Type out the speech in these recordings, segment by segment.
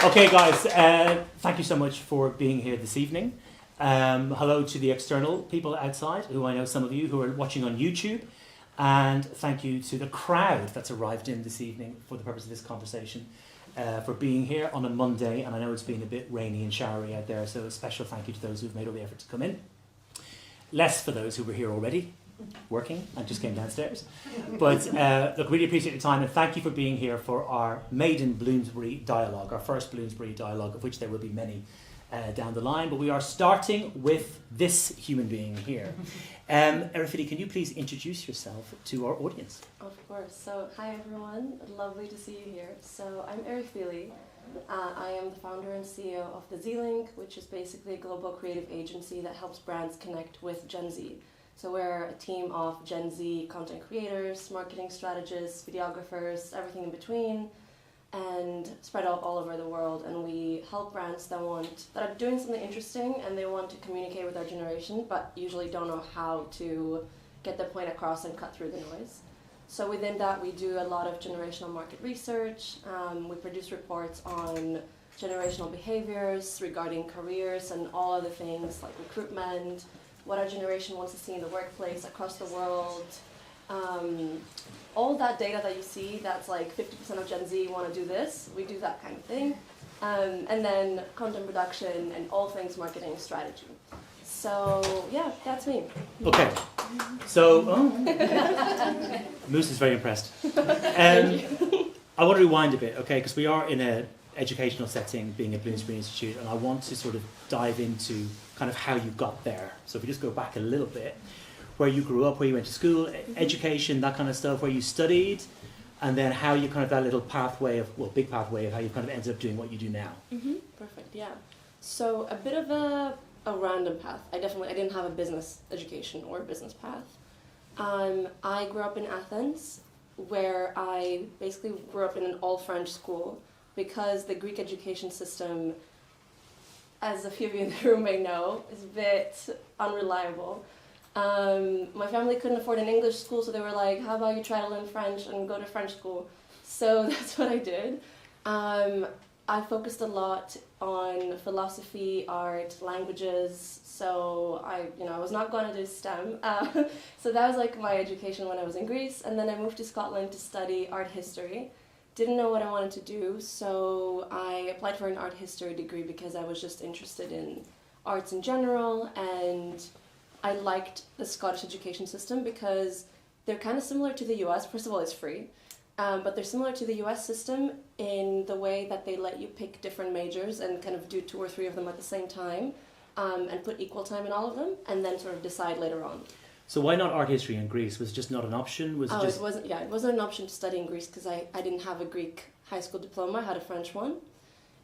Okay, guys, thank you so much for being here this evening. Hello to the external people outside, who I know some of you who are watching on YouTube. And thank you to the crowd that's arrived in this evening for the purpose of this conversation, for being here on a Monday. And I know it's been a bit rainy and showery out there, so a special thank you to those who've made all the effort to come in. Less for those who were here already, working, and just came downstairs. But look, really appreciate your time, and thank you for being here for our maiden Bloomsbury dialogue, our first Bloomsbury dialogue, of which there will be many down the line. But we are starting with this human being here. Erifili, can you please introduce yourself to our audience? Of course. So, hi everyone. Lovely to see you here. So, I'm Erifili. I am the founder and CEO of The Z-Link, which is basically a global creative agency that helps brands connect with Gen Z. So we're a team of Gen Z content creators, marketing strategists, videographers, everything in between, and spread out all over the world. And we help brands that are doing something interesting and they want to communicate with our generation, but usually don't know how to get their point across and cut through the noise. So within that, we do a lot of generational market research. We produce reports on generational behaviors regarding careers and all other things like recruitment, what our generation wants to see in the workplace across the world. All that data that you see, that's like 50% of Gen Z want to do this, we do that kind of thing. And then content production and all things marketing strategy. So yeah, that's me. Okay, so Moose is very impressed. I want to rewind a bit, okay, because we are in an educational setting, being a Bloomsbury Institute, and I want to sort of dive into kind of how you got there. So if we just go back a little bit, where you grew up, where you went to school, education, that kind of stuff, where you studied, and then how you kind of that little pathway of, well, big pathway of how you kind of ended up doing what you do now. Perfect, yeah. So a bit of a random path. I didn't have a business education or a business path. I grew up in Athens, where I basically grew up in an all-French school, because the Greek education system, as a few of you in the room may know, is a bit unreliable. My family couldn't afford an English school, so they were like, how about you try to learn French and go to French school? So that's what I did. I focused a lot on philosophy, art, languages, so I was not going to do STEM. So that was like my education when I was in Greece, and then I moved to Scotland to study art history. Didn't know what I wanted to do, so I applied for an art history degree because I was just interested in arts in general, and I liked the Scottish education system because they're kind of similar to the US. First of all, it's free, but they're similar to the US system in the way that they let you pick different majors and kind of do 2 or 3 of them at the same time, and put equal time in all of them, and then sort of decide later on. So why not art history in Greece? Was it just not an option? It wasn't an option to study in Greece because I didn't have a Greek high school diploma. I had a French one,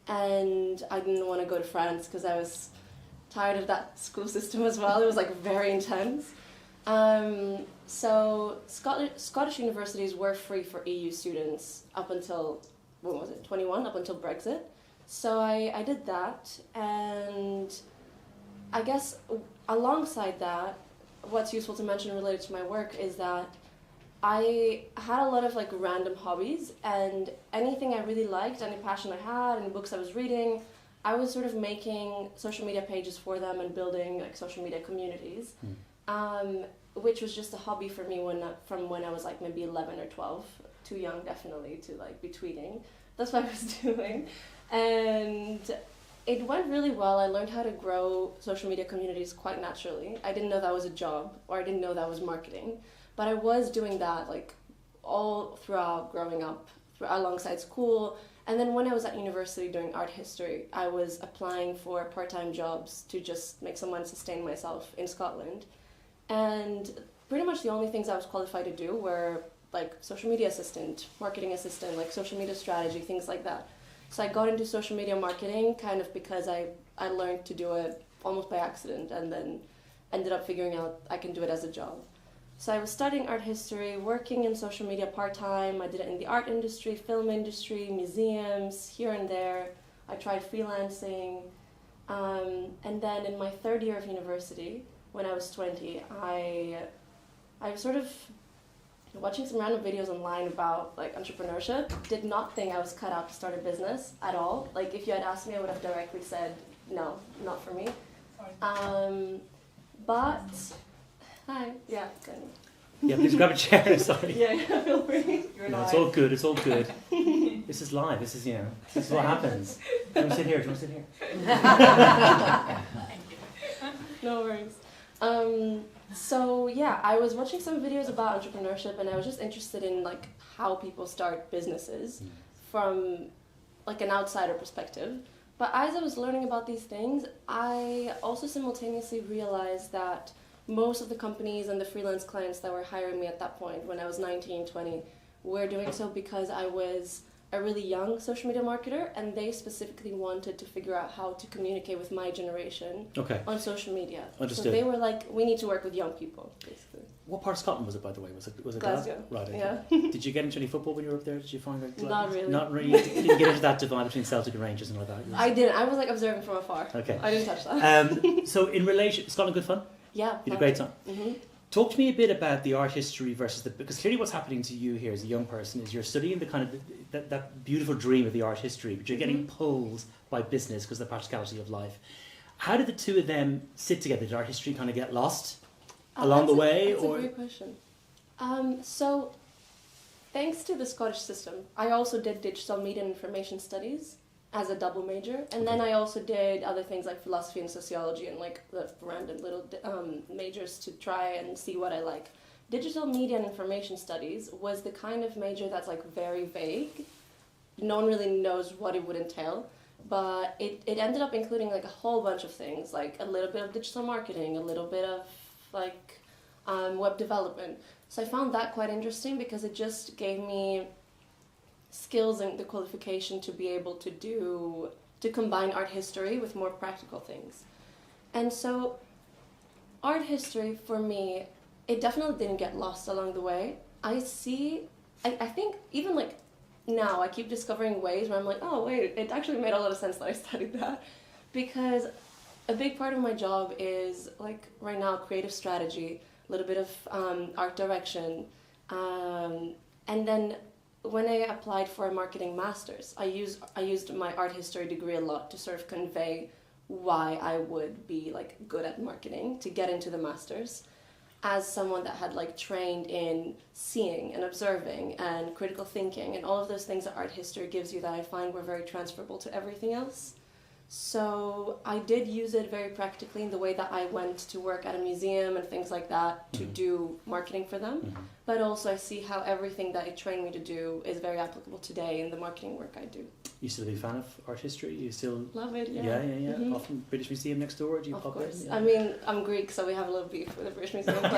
and I didn't want to go to France because I was tired of that school system as well. It was like very intense. So Scottish universities were free for EU students up until, 21, up until Brexit. So I did that, and I guess alongside that, what's useful to mention related to my work is that I had a lot of like random hobbies, and anything I really liked, any passion I had, any books I was reading, I was sort of making social media pages for them and building like social media communities, which was just a hobby for me from when I was like maybe 11 or 12, too young definitely to like be tweeting. That's what I was doing, and it went really well. I learned how to grow social media communities quite naturally. I didn't know that was a job, or I didn't know that was marketing, but I was doing that like all throughout growing up, alongside school. And then when I was at university doing art history, I was applying for part-time jobs to just make some money, sustain myself in Scotland. And pretty much the only things I was qualified to do were like social media assistant, marketing assistant, like social media strategy, things like that. So I got into social media marketing kind of because I learned to do it almost by accident, and then ended up figuring out I can do it as a job. So I was studying art history, working in social media part-time. I did it in the art industry, film industry, museums, here and there. I tried freelancing. And then in my 3rd year of university, when I was 20, I sort of watching some random videos online about like entrepreneurship. Did not think I was cut out to start a business at all. Like if you had asked me, I would have directly said no, not for me. But hi, yeah, good. Yeah, please grab a chair. Sorry. Yeah, feel free. No, it's all good. It's all good. This is live. This is this is what happens. Do you want to sit here? Do you want to sit here? No worries. So yeah, I was watching some videos about entrepreneurship, and I was just interested in like how people start businesses from like an outsider perspective. But as I was learning about these things, I also simultaneously realized that most of the companies and the freelance clients that were hiring me at that point, when I was 19, 20, were doing so because I was a really young social media marketer, and they specifically wanted to figure out how to communicate with my generation on social media. Understood. So they were like, we need to work with young people, basically. What part of Scotland was it, by the way? Was it Glasgow? Right. Okay. Yeah. Did you get into any football when you were up there? Did you find that? Not really. Not really. You didn't get into that divide between Celtic and Rangers and all that. I didn't. I was like observing from afar. Okay. I didn't touch that. So in relation, Scotland, good fun. Yeah. You had a great time. Mm-hmm. Talk to me a bit about the art history versus because clearly what's happening to you here as a young person is you're studying the kind of that beautiful dream of the art history, but you're getting pulled by business because of the practicality of life. How did the two of them sit together? Did art history kind of get lost along the way? That's a great question. So thanks to the Scottish system, I also did digital media and information studies as a double major, and then I also did other things like philosophy and sociology and like the random little majors to try and see what I like. Digital media and information studies was the kind of major that's like very vague. No one really knows what it would entail, but it ended up including like a whole bunch of things, like a little bit of digital marketing, a little bit of like web development. So I found that quite interesting because it just gave me skills and the qualification to be able to combine art history with more practical things. And so art history for me, it definitely didn't get lost along the way. I think even like now I keep discovering ways where I'm like, oh wait, it actually made a lot of sense that I studied that, because a big part of my job is like right now creative strategy, a little bit of art direction, and then when I applied for a marketing master's, I used my art history degree a lot to sort of convey why I would be like good at marketing to get into the master's, as someone that had like trained in seeing and observing and critical thinking and all of those things that art history gives you that I find were very transferable to everything else. So I did use it very practically in the way that I went to work at a museum and things like that to do marketing for them. But also I see how everything that it trained me to do is very applicable today in the marketing work I do. You still a big fan of art history? You still love it? Yeah. Often British Museum next door. Do you pop in? Yeah. I mean, I'm Greek, so we have a little beef with the British Museum. But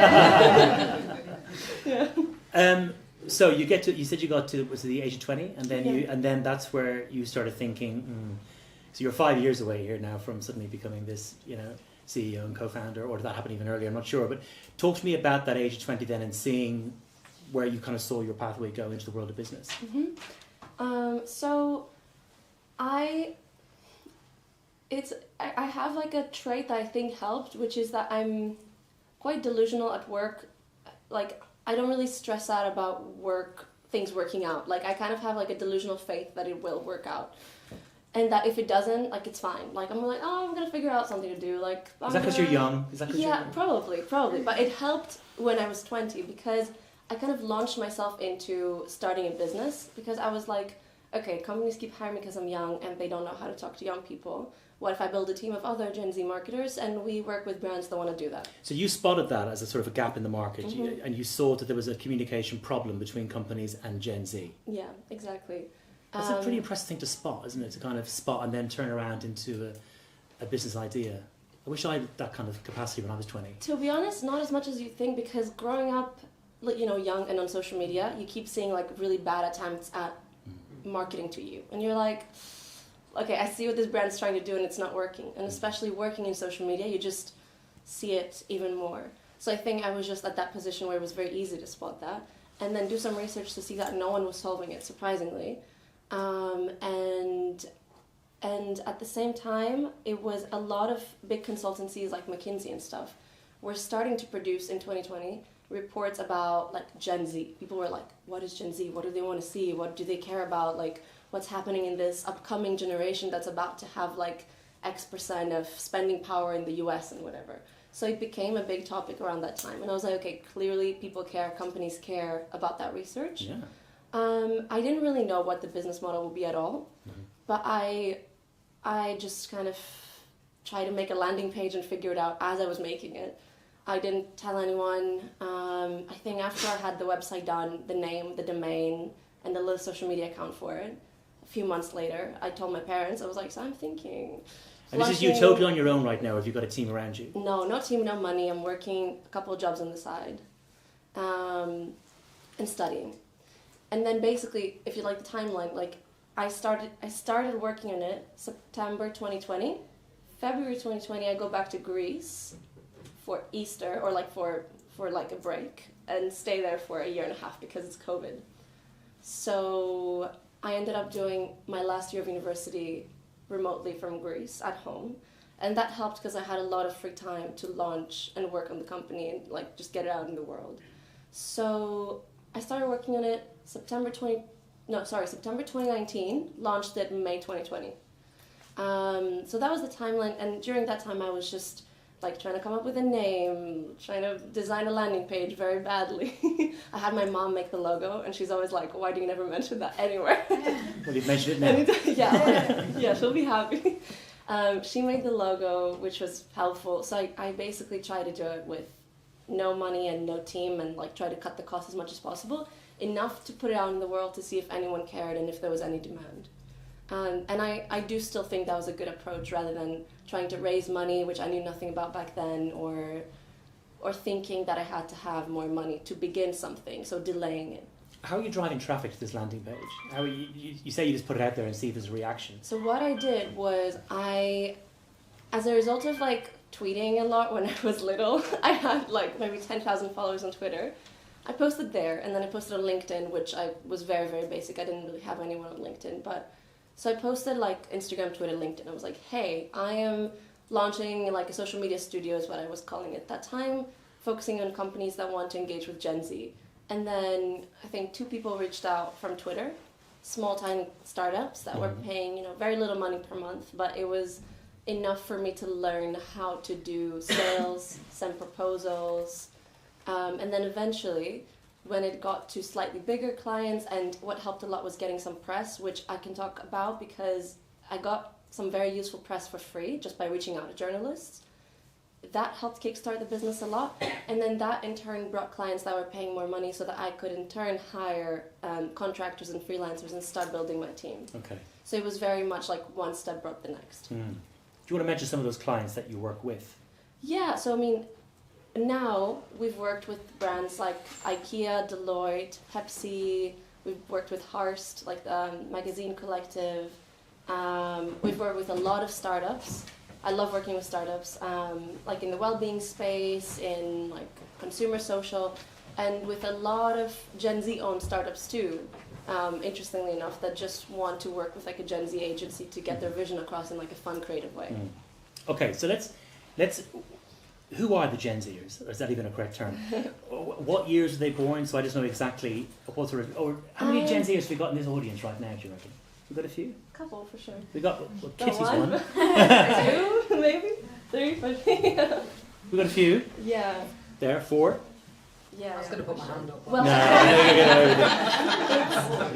yeah. So you said you got to the age of 20, and then then that's where you started thinking. So you're 5 years away here now from suddenly becoming this, CEO and co-founder, or did that happen even earlier? I'm not sure. But talk to me about that age of 20 then, and seeing where you kind of saw your pathway go into the world of business. So I have like a trait that I think helped, which is that I'm quite delusional at work. Like I don't really stress out about things working out. Like I kind of have like a delusional faith that it will work out. And that if it doesn't, like, it's fine. Like, I'm like, I'm going to figure out something to do. Like, is that because you're young? Yeah, probably. But it helped when I was 20 because I kind of launched myself into starting a business because I was like, okay, companies keep hiring me because I'm young and they don't know how to talk to young people. What if I build a team of other Gen Z marketers and we work with brands that want to do that? So you spotted that as a sort of a gap in the market and you saw that there was a communication problem between companies and Gen Z. Yeah, exactly. That's a pretty impressive thing to spot, isn't it? To kind of spot and then turn around into a business idea. I wish I had that kind of capacity when I was 20. To be honest, not as much as you think, because growing up, young and on social media, you keep seeing like really bad attempts at marketing to you. And you're like, okay, I see what this brand's trying to do and it's not working. And especially working in social media, you just see it even more. So I think I was just at that position where it was very easy to spot that. And then do some research to see that no one was solving it, surprisingly. And at the same time, it was a lot of big consultancies like McKinsey and stuff were starting to produce in 2020 reports about like Gen Z. People were like, what is Gen Z? What do they want to see? What do they care about? Like, what's happening in this upcoming generation that's about to have like X% of spending power in the US and whatever. So it became a big topic around that time. And I was like, okay, clearly people care, companies care about that research. Yeah. I didn't really know what the business model would be at all, but I just kind of tried to make a landing page and figure it out as I was making it. I didn't tell anyone. I think after I had the website done, the name, the domain, and the little social media account for it, a few months later, I told my parents, I was like, so I'm thinking... And this is you totally on your own right now, or have you got a team around you? No, no team, no money. I'm working a couple of jobs on the side and studying. And then basically, if you like the timeline, like I started working on it September 2020. February 2020, I go back to Greece for Easter or like for like a break and stay there for a year and a half because it's COVID. So I ended up doing my last year of university remotely from Greece at home. And that helped because I had a lot of free time to launch and work on the company and like just get it out in the world. So I started working on it September 2019, launched it in May 2020. So that was the timeline, and during that time I was just like trying to come up with a name, trying to design a landing page very badly. I had my mom make the logo, and she's always like, why do you never mention that anywhere? Well, you've mentioned it now. Yeah, she'll be happy. She made the logo, which was helpful. So I basically tried to do it with no money and no team, and like try to cut the cost as much as possible, enough to put it out in the world to see if anyone cared and if there was any demand. And I do still think that was a good approach, rather than trying to raise money, which I knew nothing about back then, or thinking that I had to have more money to begin something, so delaying it. How are you driving traffic to this landing page? How are you say you just put it out there and see if there's a reaction. So what I did was as a result of like tweeting a lot when I was little, I had like maybe 10,000 followers on Twitter. I posted there, and then I posted on LinkedIn, which I was very, very basic. I didn't really have anyone on LinkedIn, so I posted like Instagram, Twitter, LinkedIn. I was like, hey, I am launching like a social media studio is what I was calling it at that time, focusing on companies that want to engage with Gen Z. And then I think 2 people reached out from Twitter, small, tiny startups that were paying, very little money per month, but it was enough for me to learn how to do sales, send proposals, and then eventually, when it got to slightly bigger clients, and what helped a lot was getting some press, which I can talk about because I got some very useful press for free just by reaching out to journalists. That helped kickstart the business a lot, and then that in turn brought clients that were paying more money, so that I could in turn hire contractors and freelancers and start building my team. Okay. So it was very much like one step brought the next. Do you want to mention some of those clients that you work with? Yeah, so I mean, now we've worked with brands like IKEA, Deloitte, Pepsi. We've worked with Hearst, like the Magazine Collective. We've worked with a lot of startups. I love working with startups, like in the well-being space, in like consumer social, and with a lot of Gen Z-owned startups too. Interestingly enough, that just want to work with like a Gen Z agency to get their vision across in like a fun, creative way. Okay, so let's. Who are the Gen Zers? Or is that even a correct term? What years were they born? So I just know exactly what sort of. Or how many Gen Zers have we got in this audience right now? Do you reckon? We've got a few. Couple for sure. We got Kitty's one. 2, maybe 3, but yeah. We got a few. Yeah. There, 4. Yeah. I was going to put my hand up. Well,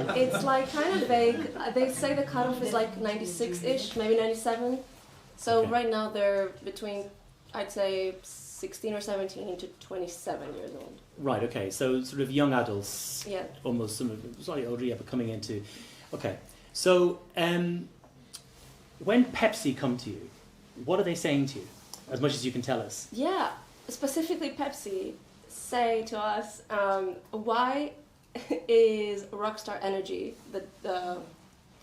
No, it's like kind of vague. They say the cutoff is like 96-ish, maybe 97. So Okay. right now they're between, I'd say, 16 or 17 to 27 years old. Right. Okay. So sort of young adults. Yeah. Almost some of slightly older, yeah, but coming into. Okay. So when Pepsi come to you, what are they saying to you? As much as you can tell us. Yeah. Specifically, Pepsi say to us, why is Rockstar Energy, the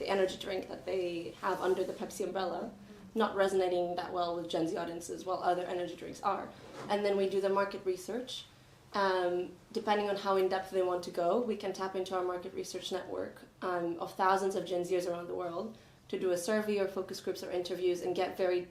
energy drink that they have under the Pepsi umbrella, not resonating that well with Gen Z audiences while other energy drinks are? And then we do the market research. Depending on how in-depth they want to go, we can tap into our market research network of thousands of Gen Zers around the world to do a survey or focus groups or interviews and get very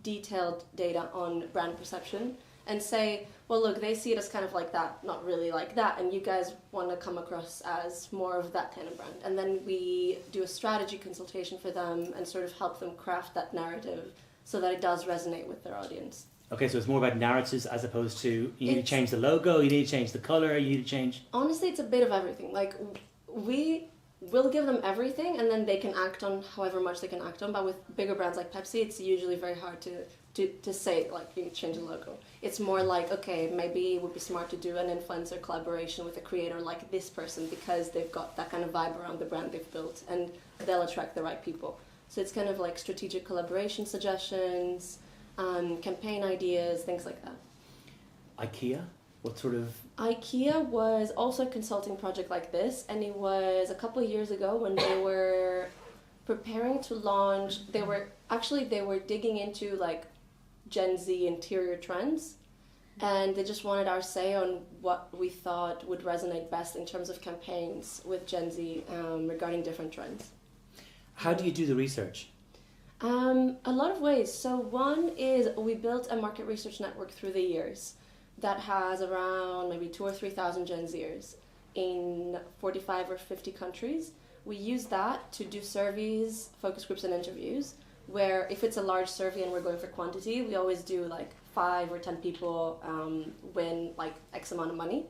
detailed data on brand perception and say, well, look, they see it as kind of like that, not really like that, and you guys want to come across as more of that kind of brand. And then we do a strategy consultation for them and sort of help them craft that narrative so that it does resonate with their audience. Okay, so it's more about narratives as opposed to you need to change the logo, you need to change the color, you need to change... Honestly, it's a bit of everything. Like, we will give them everything and then they can act on however much they can act on. But with bigger brands like Pepsi, it's usually very hard to say, like, you need to change the logo. It's more like, okay, maybe it would be smart to do an influencer collaboration with a creator like this person because they've got that kind of vibe around the brand they've built and they'll attract the right people. So it's kind of like strategic collaboration suggestions, campaign ideas, things like that. IKEA? What sort of... IKEA was also a consulting project like this, and it was a couple of years ago when they were preparing to launch. They were digging into like Gen Z interior trends, and they just wanted our say on what we thought would resonate best in terms of campaigns with Gen Z regarding different trends. How do you do the research? A lot of ways. So one is we built a market research network through the years that has around maybe 2,000 or 3,000 Gen Zers in 45 or 50 countries. We use that to do surveys, focus groups, and interviews, where if it's a large survey and we're going for quantity, we always do like 5 or 10 people win like X amount of money.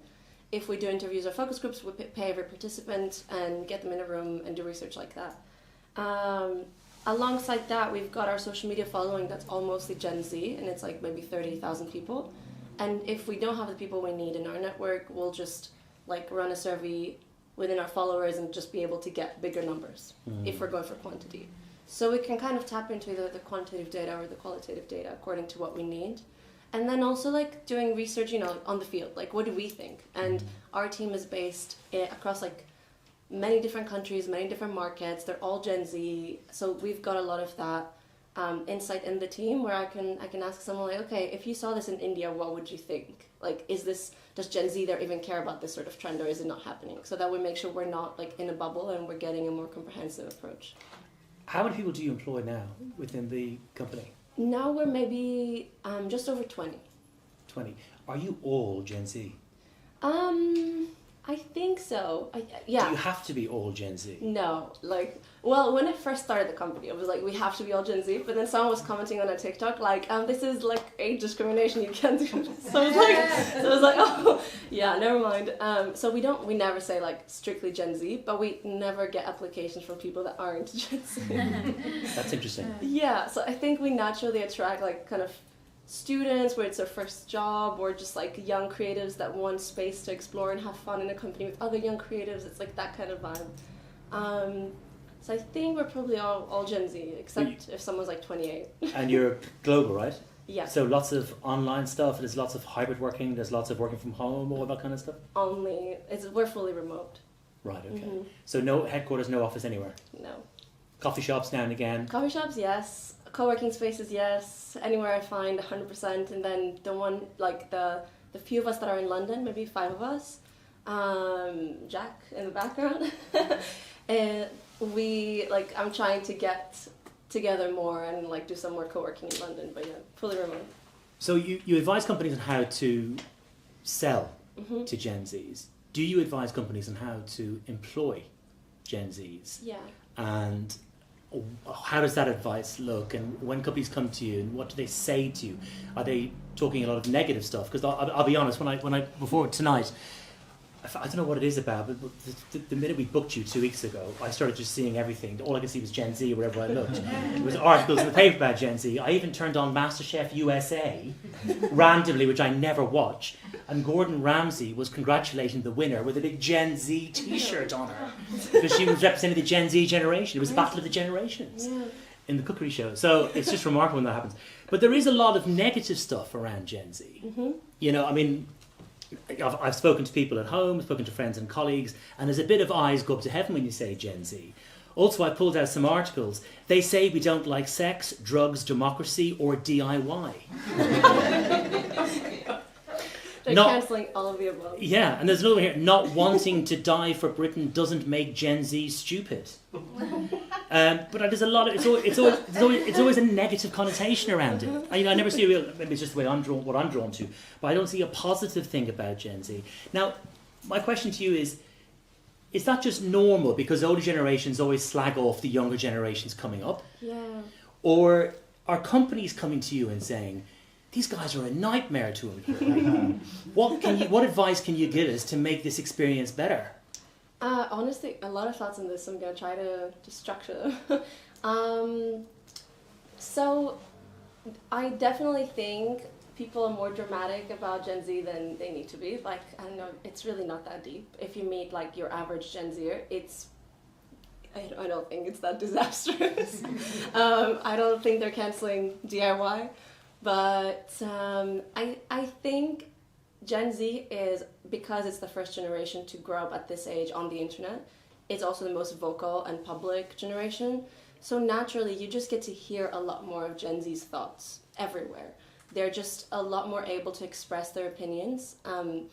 If we do interviews or focus groups, we pay every participant and get them in a room and do research like that. Alongside that, we've got our social media following that's all mostly Gen Z, and it's like maybe 30,000 people. And if we don't have the people we need in our network, we'll just like run a survey within our followers and just be able to get bigger numbers if we're going for quantity. So we can kind of tap into either the quantitative data or the qualitative data according to what we need. And then also like doing research, on the field, like what do we think? And our team is based across like many different countries, many different markets. They're all Gen Z. So we've got a lot of that insight in the team where I can ask someone like, okay, if you saw this in India, what would you think? Like, does Gen Z there even care about this sort of trend, or is it not happening? So that we make sure we're not like in a bubble and we're getting a more comprehensive approach. How many people do you employ now within the company? Now we're maybe just over 20. 20. Are you all Gen Z? I think so. Yeah. Do you have to be all Gen Z? No, when I first started the company, it was like, we have to be all Gen Z, but then someone was commenting on a TikTok, like, this is like age discrimination, you can't do this. So I was like, oh, yeah, never mind. So we never say like strictly Gen Z, but we never get applications from people that aren't Gen Z. That's interesting. Yeah, so I think we naturally attract like kind of students where it's their first job, or just like young creatives that want space to explore and have fun in a company with other young creatives. It's like that kind of vibe. So I think we're probably all Gen Z, except if someone's like 28. And you're global, right? Yeah. So lots of online stuff, there's lots of hybrid working, there's lots of working from home, all that kind of stuff? We're fully remote. Right, okay. So no headquarters, no office anywhere? No. Coffee shops now and again? Coffee shops, yes. Co-working spaces, yes. Anywhere I find, 100%. And then the one, like the few of us that are in London, maybe 5 of us, Jack in the background, and I'm trying to get together more and like do some more co-working in London, but yeah, fully remote. So you advise companies on how to sell to Gen Zs. Do you advise companies on how to employ Gen Zs? Yeah. And how does that advice look? And when companies come to you, and what do they say to you? Are they talking a lot of negative stuff? Because I'll be honest, when I before tonight, I don't know what it is about, but the minute we booked you 2 weeks ago, I started just seeing everything. All I could see was Gen Z wherever I looked. There was articles in the paper about Gen Z. I even turned on MasterChef USA randomly, which I never watch, and Gordon Ramsay was congratulating the winner with a big Gen Z t-shirt on her because she was representing the Gen Z generation. It was the battle of the generations in the cookery show. So it's just remarkable when that happens. But there is a lot of negative stuff around Gen Z. I mean, I've spoken to people at home, spoken to friends and colleagues, and there's a bit of eyes go up to heaven when you say Gen Z. Also, I pulled out some articles. They say we don't like sex, drugs, democracy, or DIY. They're cancelling all of the above. Yeah, and there's another one here. Not wanting to die for Britain doesn't make Gen Z stupid. But there's a lot of it's always a negative connotation around it. I never see a real. Maybe it's just the way what I'm drawn to, but I don't see a positive thing about Gen Z. Now, my question to you is that just normal because older generations always slag off the younger generations coming up? Yeah. Or are companies coming to you and saying, these guys are a nightmare to employ? What advice can you give us to make this experience better? Honestly, a lot of thoughts on this. I'm going to try to structure. So I definitely think people are more dramatic about Gen Z than they need to be. Like, I don't know, it's really not that deep. If you meet like your average Gen Zer, I don't think it's that disastrous. I don't think they're canceling DIY. But I think Gen Z is, because it's the first generation to grow up at this age on the internet, it's also the most vocal and public generation. So naturally, you just get to hear a lot more of Gen Z's thoughts everywhere. They're just a lot more able to express their opinions. And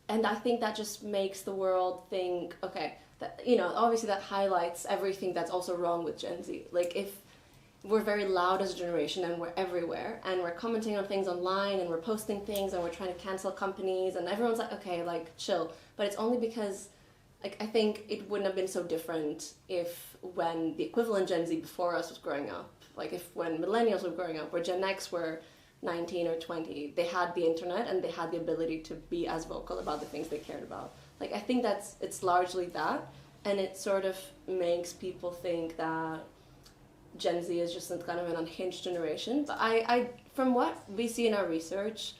I think that just makes the world think, okay, that, obviously that highlights everything that's also wrong with Gen Z. Like, if we're very loud as a generation and we're everywhere and we're commenting on things online and we're posting things and we're trying to cancel companies and everyone's like, okay, like, chill. But it's only because, like, I think it wouldn't have been so different if when the equivalent Gen Z before us was growing up, like if when millennials were growing up, where Gen X were 19 or 20, they had the internet and they had the ability to be as vocal about the things they cared about. Like, I think it's largely that, and it sort of makes people think that Gen Z is just kind of an unhinged generation. But I from what we see in our research,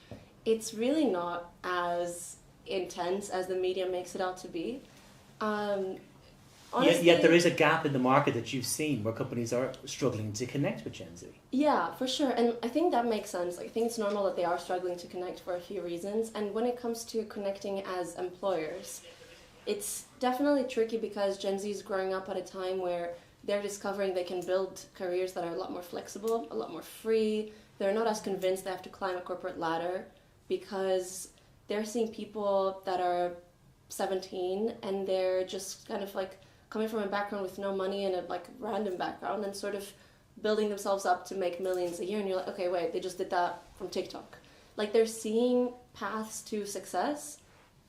it's really not as intense as the media makes it out to be. Honestly, yet there is a gap in the market that you've seen where companies are struggling to connect with Gen Z. Yeah, for sure. And I think that makes sense. Like, I think it's normal that they are struggling to connect for a few reasons. And when it comes to connecting as employers, it's definitely tricky because Gen Z is growing up at a time where they're discovering they can build careers that are a lot more flexible, a lot more free. They're not as convinced they have to climb a corporate ladder because they're seeing people that are 17 and they're just kind of like coming from a background with no money and a like random background and sort of building themselves up to make millions a year, and you're like, okay, wait, they just did that from TikTok. Like, they're seeing paths to success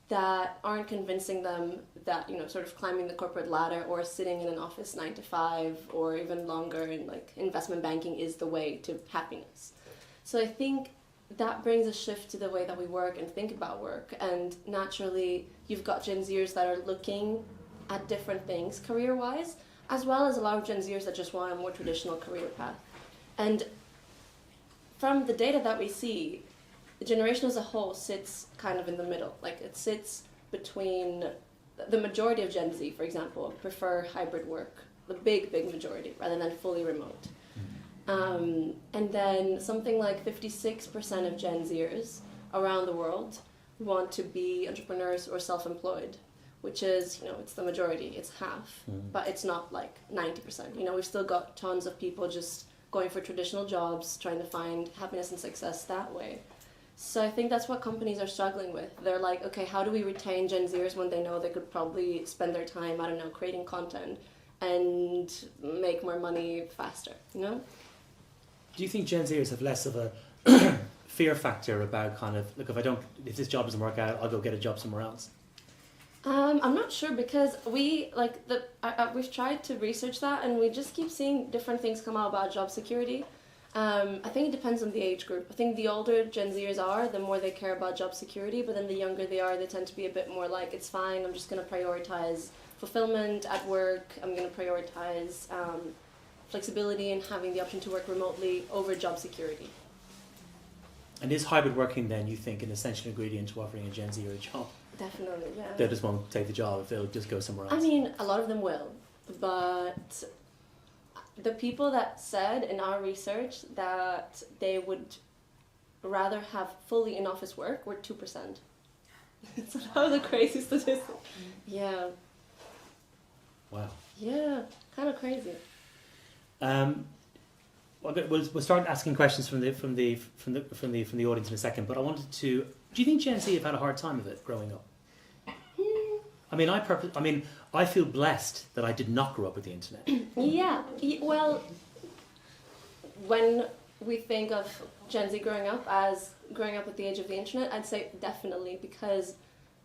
that aren't convincing them that, sort of climbing the corporate ladder or sitting in an office 9 to 5 or even longer in like investment banking is the way to happiness. So I think that brings a shift to the way that we work and think about work, and naturally you've got Gen Zers that are looking at different things career-wise, as well as a lot of Gen Zers that just want a more traditional career path. And from the data that we see, the generation as a whole sits kind of in the middle. Like, it sits between the majority of Gen Z, for example, prefer hybrid work, the big majority, rather than fully remote. And then something like 56% of Gen Zers around the world want to be entrepreneurs or self-employed, which is, it's the majority, it's half, but it's not like 90%. We've still got tons of people just going for traditional jobs, trying to find happiness and success that way. So I think that's what companies are struggling with. They're like, okay, how do we retain Gen Zers when they know they could probably spend their time, creating content and make more money faster, Do you think Gen Zers have less of a fear factor about kind of, look, if this job doesn't work out, I'll go get a job somewhere else? I'm not sure, because we've tried to research that and we just keep seeing different things come out about job security. I think it depends on the age group. I think the older Gen Zers are, the more they care about job security, but then the younger they are, they tend to be a bit more like, it's fine, I'm just going to prioritize fulfillment at work, I'm going to prioritize flexibility and having the option to work remotely over job security. And is hybrid working then, you think, an essential ingredient to offering a Gen Z or a job? Definitely, yeah. They just won't take the job if they'll just go somewhere else. I mean, a lot of them will, but the people that said in our research that they would rather have fully in-office work were 2%. It's one of the crazy statistics. Yeah. Wow. Yeah, kind of crazy. We'll start asking questions from the audience in a second. But I wanted to. Do you think Gen Z have had a hard time of it growing up? I mean, I feel blessed that I did not grow up with the internet. Yeah, well, when we think of Gen Z growing up as growing up at the age of the internet, I'd say definitely, because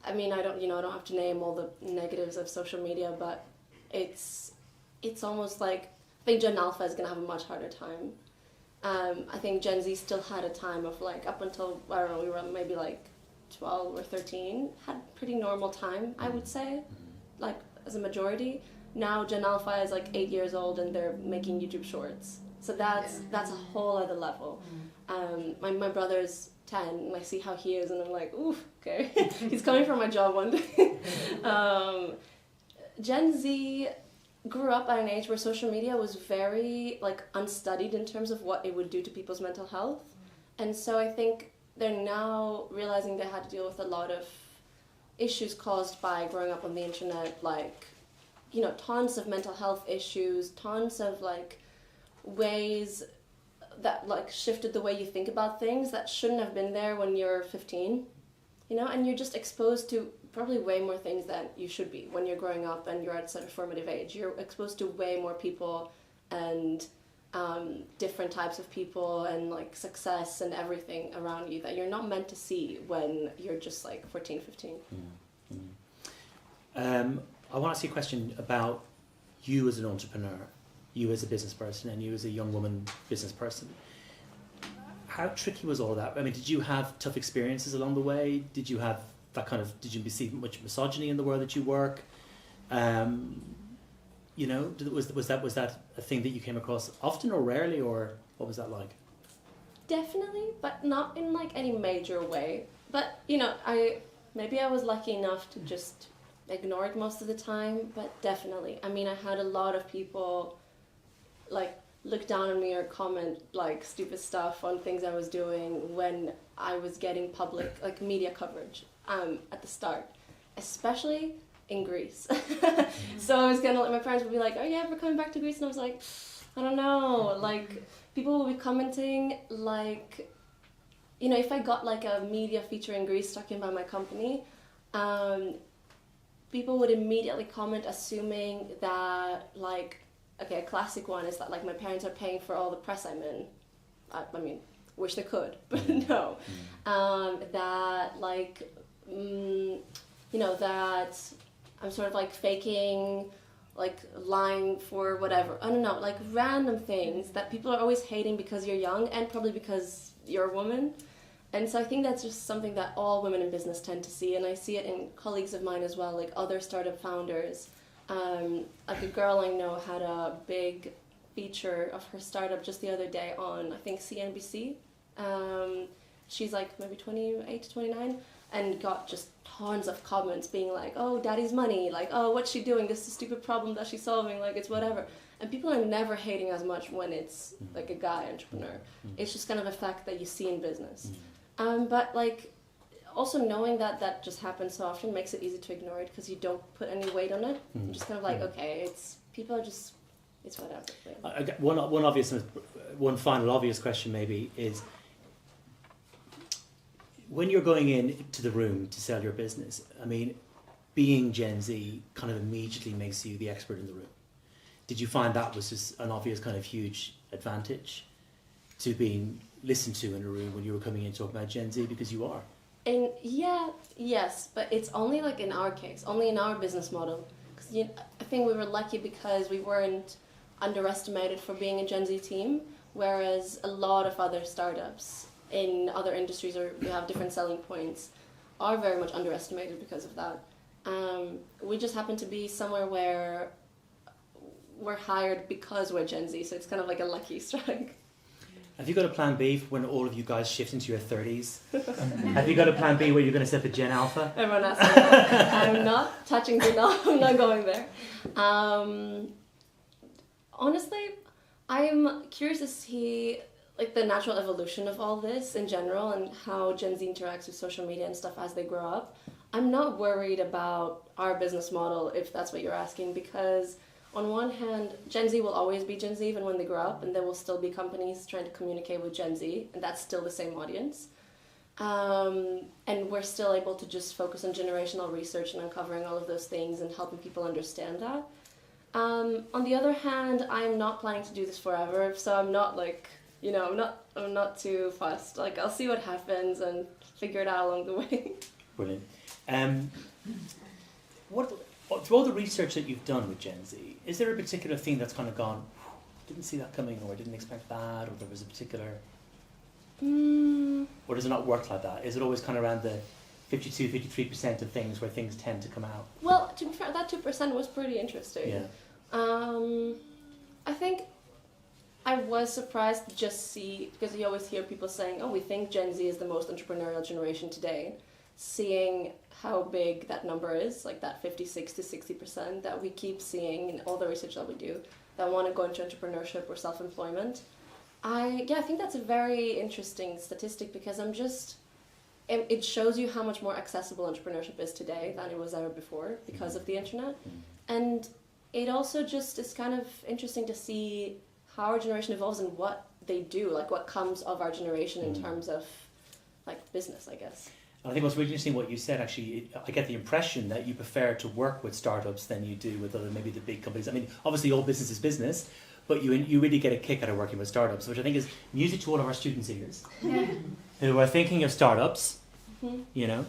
I mean, I don't have to name all the negatives of social media, but it's almost like I think Gen Alpha is gonna have a much harder time. I think Gen Z still had a time of like up until I don't know, we were maybe like 12 or 13, had pretty normal time, I would say, like as a majority. Now Gen Alpha is like 8 years old and they're making YouTube shorts. So that's a whole other level. My brother's 10 and I see how he is and I'm like, ooh, okay. He's coming for my job one day. Gen Z grew up at an age where social media was very like unstudied in terms of what it would do to people's mental health. And so I think they're now realizing they had to deal with a lot of issues caused by growing up on the internet, like, you know, tons of mental health issues, tons of like ways that like shifted the way you think about things that shouldn't have been there when you're 15, you know, and you're just exposed to probably way more things than you should be when you're growing up and you're at such a formative age. You're exposed to way more people and different types of people and like success and everything around you that you're not meant to see when you're just like 14, 15. I want to ask you a question about you as an entrepreneur, you as a business person, and you as a young woman business person. How tricky was all that? I mean, did you have tough experiences along the way? Did you have that kind of, did you see much misogyny in the world that you work? You know, was that a thing that you came across often or rarely, or what was that like? Definitely, but not in like any major way. But you know, maybe I was lucky enough to just ignore it most of the time. But definitely, I mean, I had a lot of people like look down on me or comment like stupid stuff on things I was doing when I was getting public like media coverage at the start, especially in Greece. So I was gonna like, my parents would be like, "Are you ever coming back to Greece?" And I was like, I don't know. Like people will be commenting like, you know, if I got like a media feature in Greece talking about my company, people would immediately comment assuming that like, okay, a classic one is that like my parents are paying for all the press I'm in. I mean, wish they could, but no. That like, you know, that I'm sort of like faking, like lying for whatever. I don't know, like random things that people are always hating because you're young and probably because you're a woman. And so I think that's just something that all women in business tend to see, and I see it in colleagues of mine as well, like other startup founders. Like a girl I know had a big feature of her startup just the other day on, I think, CNBC. She's like maybe 28 to 29 and got just tons of comments being like, oh, daddy's money, like, oh, what's she doing? This is a stupid problem that she's solving, like, it's whatever. And people are never hating as much when it's like a guy entrepreneur. It's just kind of a fact that you see in business. But like, also knowing that that just happens so often makes it easy to ignore it because you don't put any weight on it. You're just kind of like, okay, people are just, it's whatever. One final obvious question maybe is, when you're going into the room to sell your business, I mean, being Gen Z kind of immediately makes you the expert in the room. Did you find that was just an obvious kind of huge advantage to being listened to in a room when you were coming in talking about Gen Z, because you are? And yes, but it's only like in our case, only in our business model. Because I think we were lucky because we weren't underestimated for being a Gen Z team, whereas a lot of other startups in other industries or we have different selling points are very much underestimated because of that. We just happen to be somewhere where we're hired because we're Gen Z, so it's kind of like a lucky strike. Have you got a plan B for when all of you guys shift into your 30s? Have you got a plan B where you're going to set the Gen Alpha? Everyone asks me that. I'm not touching Gen Alpha, I'm not going there. Honestly, I'm curious to see like the natural evolution of all this in general and how Gen Z interacts with social media and stuff as they grow up. I'm not worried about our business model, if that's what you're asking, because on one hand, Gen Z will always be Gen Z even when they grow up, and there will still be companies trying to communicate with Gen Z, and that's still the same audience. And we're still able to just focus on generational research and uncovering all of those things and helping people understand that. On the other hand, I'm not planning to do this forever, so I'm not like, you know, I'm not too fussed. Like, I'll see what happens and figure it out along the way. Brilliant. Through all the research that you've done with Gen Z, is there a particular thing that's kind of gone, didn't see that coming, or didn't expect that, or there was a particular... Or does it not work like that? Is it always kind of around the 52, 53% of things where things tend to come out? Well, to be fair, that 2% was pretty interesting. Yeah. I think I was surprised to just see, because you always hear people saying, oh, we think Gen Z is the most entrepreneurial generation today. Seeing how big that number is, like that 56 to 60% that we keep seeing in all the research that we do, that want to go into entrepreneurship or self-employment. I think that's a very interesting statistic, because it shows you how much more accessible entrepreneurship is today than it was ever before because of the internet. And it also just is kind of interesting to see how our generation evolves and what they do, like what comes of our generation in terms of like business, I guess. I think what's really interesting what you said, actually, I get the impression that you prefer to work with startups than you do with maybe the big companies. I mean, obviously all business is business, but you really get a kick out of working with startups, which I think is music to all of our students' ears who are thinking of startups, you know.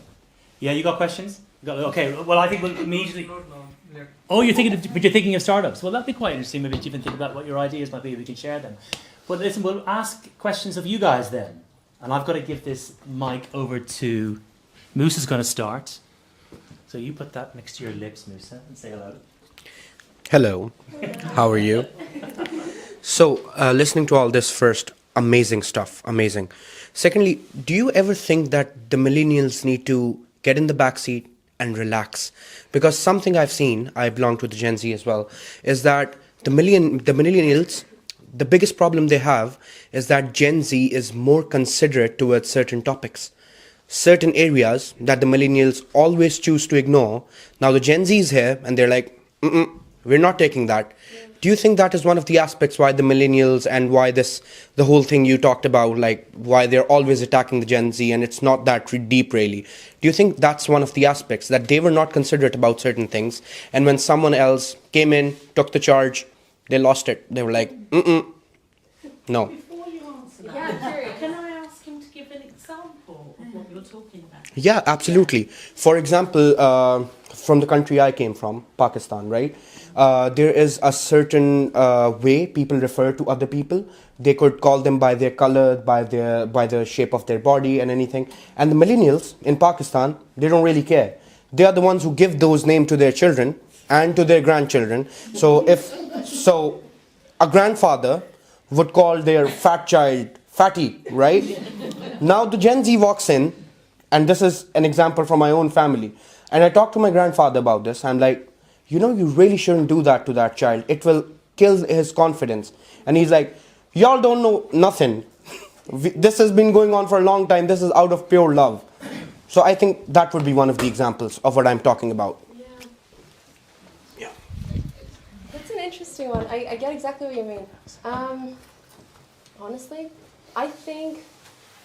Yeah, you got questions? Okay, well, I think we'll immediately... Oh, but you're thinking of startups. Well, that'd be quite interesting. Maybe to even think about what your ideas might be. We can share them. But listen, we'll ask questions of you guys then. And I've got to give this mic over to... Moose is going to start. So you put that next to your lips, Musa, and say hello. Hello. How are you? So, listening to all this first, amazing stuff, amazing. Secondly, do you ever think that the millennials need to get in the backseat and relax? Because something I've seen, I belong to the Gen Z as well, is that the millennials, the biggest problem they have is that Gen Z is more considerate towards certain topics. Certain areas that the millennials always choose to ignore. Now the Gen Z is here and they're like, we're not taking that. Do you think that is one of the aspects why the millennials and why the whole thing you talked about, like why they're always attacking the Gen Z and it's not that deep really? Do you think that's one of the aspects, that they were not considerate about certain things, and when someone else came in, took the charge, they lost it? They were like, no. Before you answer that, can I ask him to give an example of what you're talking about? Yeah, absolutely. For example, from the country I came from, Pakistan, right? There is a certain way people refer to other people. They could call them by their color, by the shape of their body and anything. And the millennials in Pakistan, they don't really care. They are the ones who give those names to their children and to their grandchildren. So a grandfather would call their fat child fatty, right? Now the Gen Z walks in, and this is an example from my own family. And I talked to my grandfather about this. I'm like, you know, you really shouldn't do that to that child. It will kill his confidence. And he's like, y'all don't know nothing. This has been going on for a long time. This is out of pure love. So I think that would be one of the examples of what I'm talking about. Yeah. That's an interesting one. I get exactly what you mean. Honestly, I think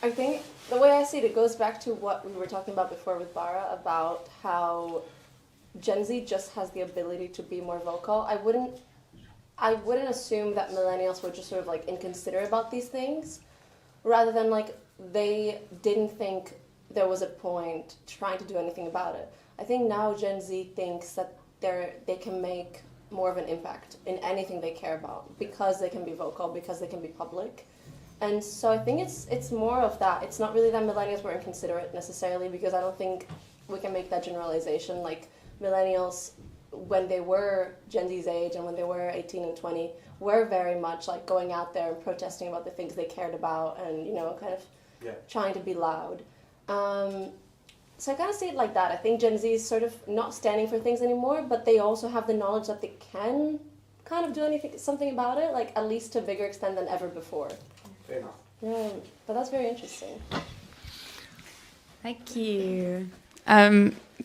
the way I see it, it goes back to what we were talking about before with Bara, about how Gen Z just has the ability to be more vocal. I wouldn't assume that millennials were just sort of like inconsiderate about these things, rather than like they didn't think there was a point trying to do anything about it. I think now Gen Z thinks that they can make more of an impact in anything they care about because they can be vocal, because they can be public. And so I think it's more of that. It's not really that millennials were inconsiderate necessarily, because I don't think we can make that generalization. Like millennials, when they were Gen Z's age and when they were 18 and 20, were very much like going out there and protesting about the things they cared about and, you know, kind of trying to be loud. So I kind of see it like that. I think Gen Z is sort of not standing for things anymore, but they also have the knowledge that they can kind of do something about it, like at least to a bigger extent than ever before. Fair enough. Yeah, but that's very interesting. Thank you.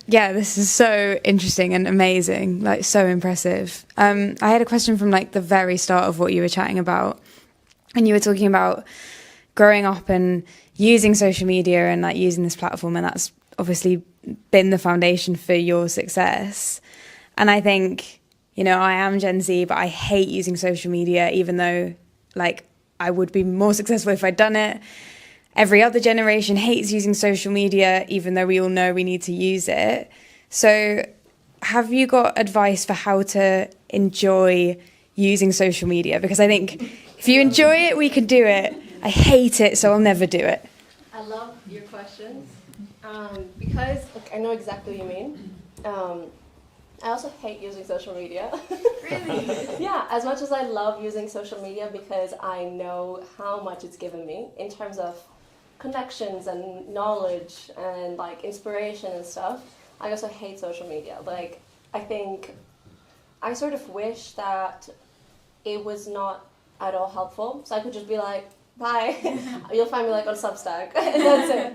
Yeah, this is so interesting and amazing, like so impressive. I had a question from like the very start of what you were chatting about, and you were talking about growing up and using social media and like using this platform, and that's obviously been the foundation for your success. And I think, you know, I am Gen Z, but I hate using social media, even though like I would be more successful if I'd done it. Every other generation hates using social media, even though we all know we need to use it. So have you got advice for how to enjoy using social media? Because I think if you enjoy it, we can do it. I hate it, so I'll never do it. I love your questions because like, I know exactly what you mean. I also hate using social media. Really? Yeah, as much as I love using social media because I know how much it's given me in terms of connections and knowledge and like inspiration and stuff, I also hate social media. Like, I think I sort of wish that it was not at all helpful, so I could just be like, bye, you'll find me like on Substack, and that's it.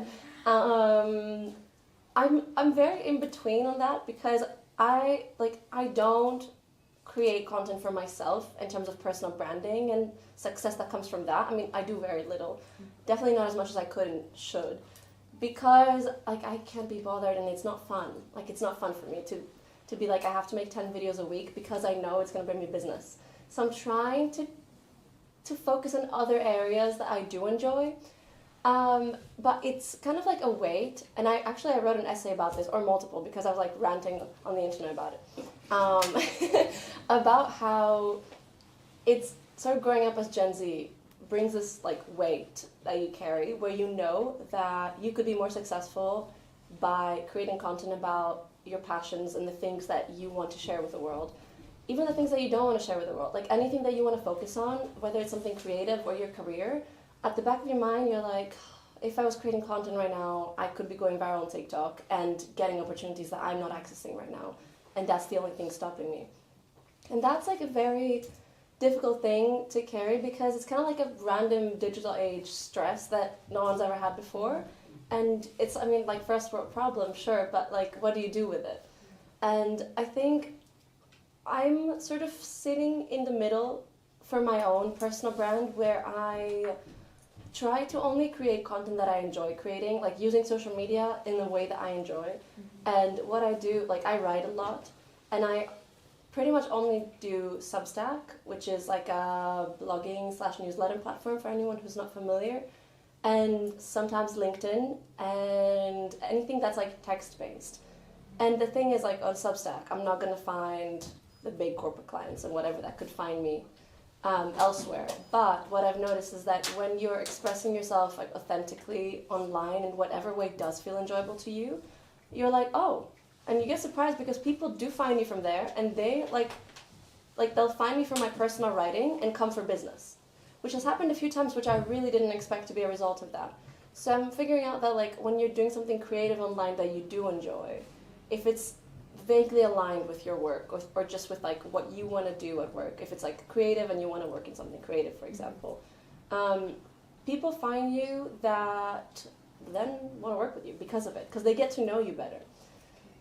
I'm very in between on that because I don't create content for myself in terms of personal branding and success that comes from that. I mean, I do very little, definitely not as much as I could and should, because like I can't be bothered and it's not fun. Like, it's not fun for me to be like I have to make 10 videos a week because I know it's going to bring me business. So I'm trying to focus on other areas that I do enjoy. But it's kind of like a weight, and I wrote an essay about this, or multiple, because I was like ranting on the internet about it, about how it's sort of growing up as Gen Z brings this like weight that you carry, where you know that you could be more successful by creating content about your passions and the things that you want to share with the world, even the things that you don't want to share with the world, like anything that you want to focus on, whether it's something creative or your career. At the back of your mind, you're like, if I was creating content right now, I could be going viral on TikTok and getting opportunities that I'm not accessing right now. And that's the only thing stopping me. And that's like a very difficult thing to carry because it's kind of like a random digital age stress that no one's ever had before. And it's, I mean, like first world problem, sure, but like, what do you do with it? And I think I'm sort of sitting in the middle for my own personal brand where I try to only create content that I enjoy creating, like using social media in the way that I enjoy. And what I do, like I write a lot, and I pretty much only do Substack, which is like a blogging/newsletter platform for anyone who's not familiar, and sometimes LinkedIn, and anything that's like text-based. And the thing is, like on Substack, I'm not gonna find the big corporate clients and whatever that could find me elsewhere. But what I've noticed is that when you're expressing yourself like authentically online in whatever way does feel enjoyable to you, you're like, oh, and you get surprised because people do find you from there, and they like they'll find me from my personal writing and come for business, which has happened a few times, which I really didn't expect to be a result of that. So I'm figuring out that like when you're doing something creative online that you do enjoy, if it's vaguely aligned with your work or just with like what you want to do at work, if it's like creative and you want to work in something creative, for example, people find you that then want to work with you because of it, because they get to know you better.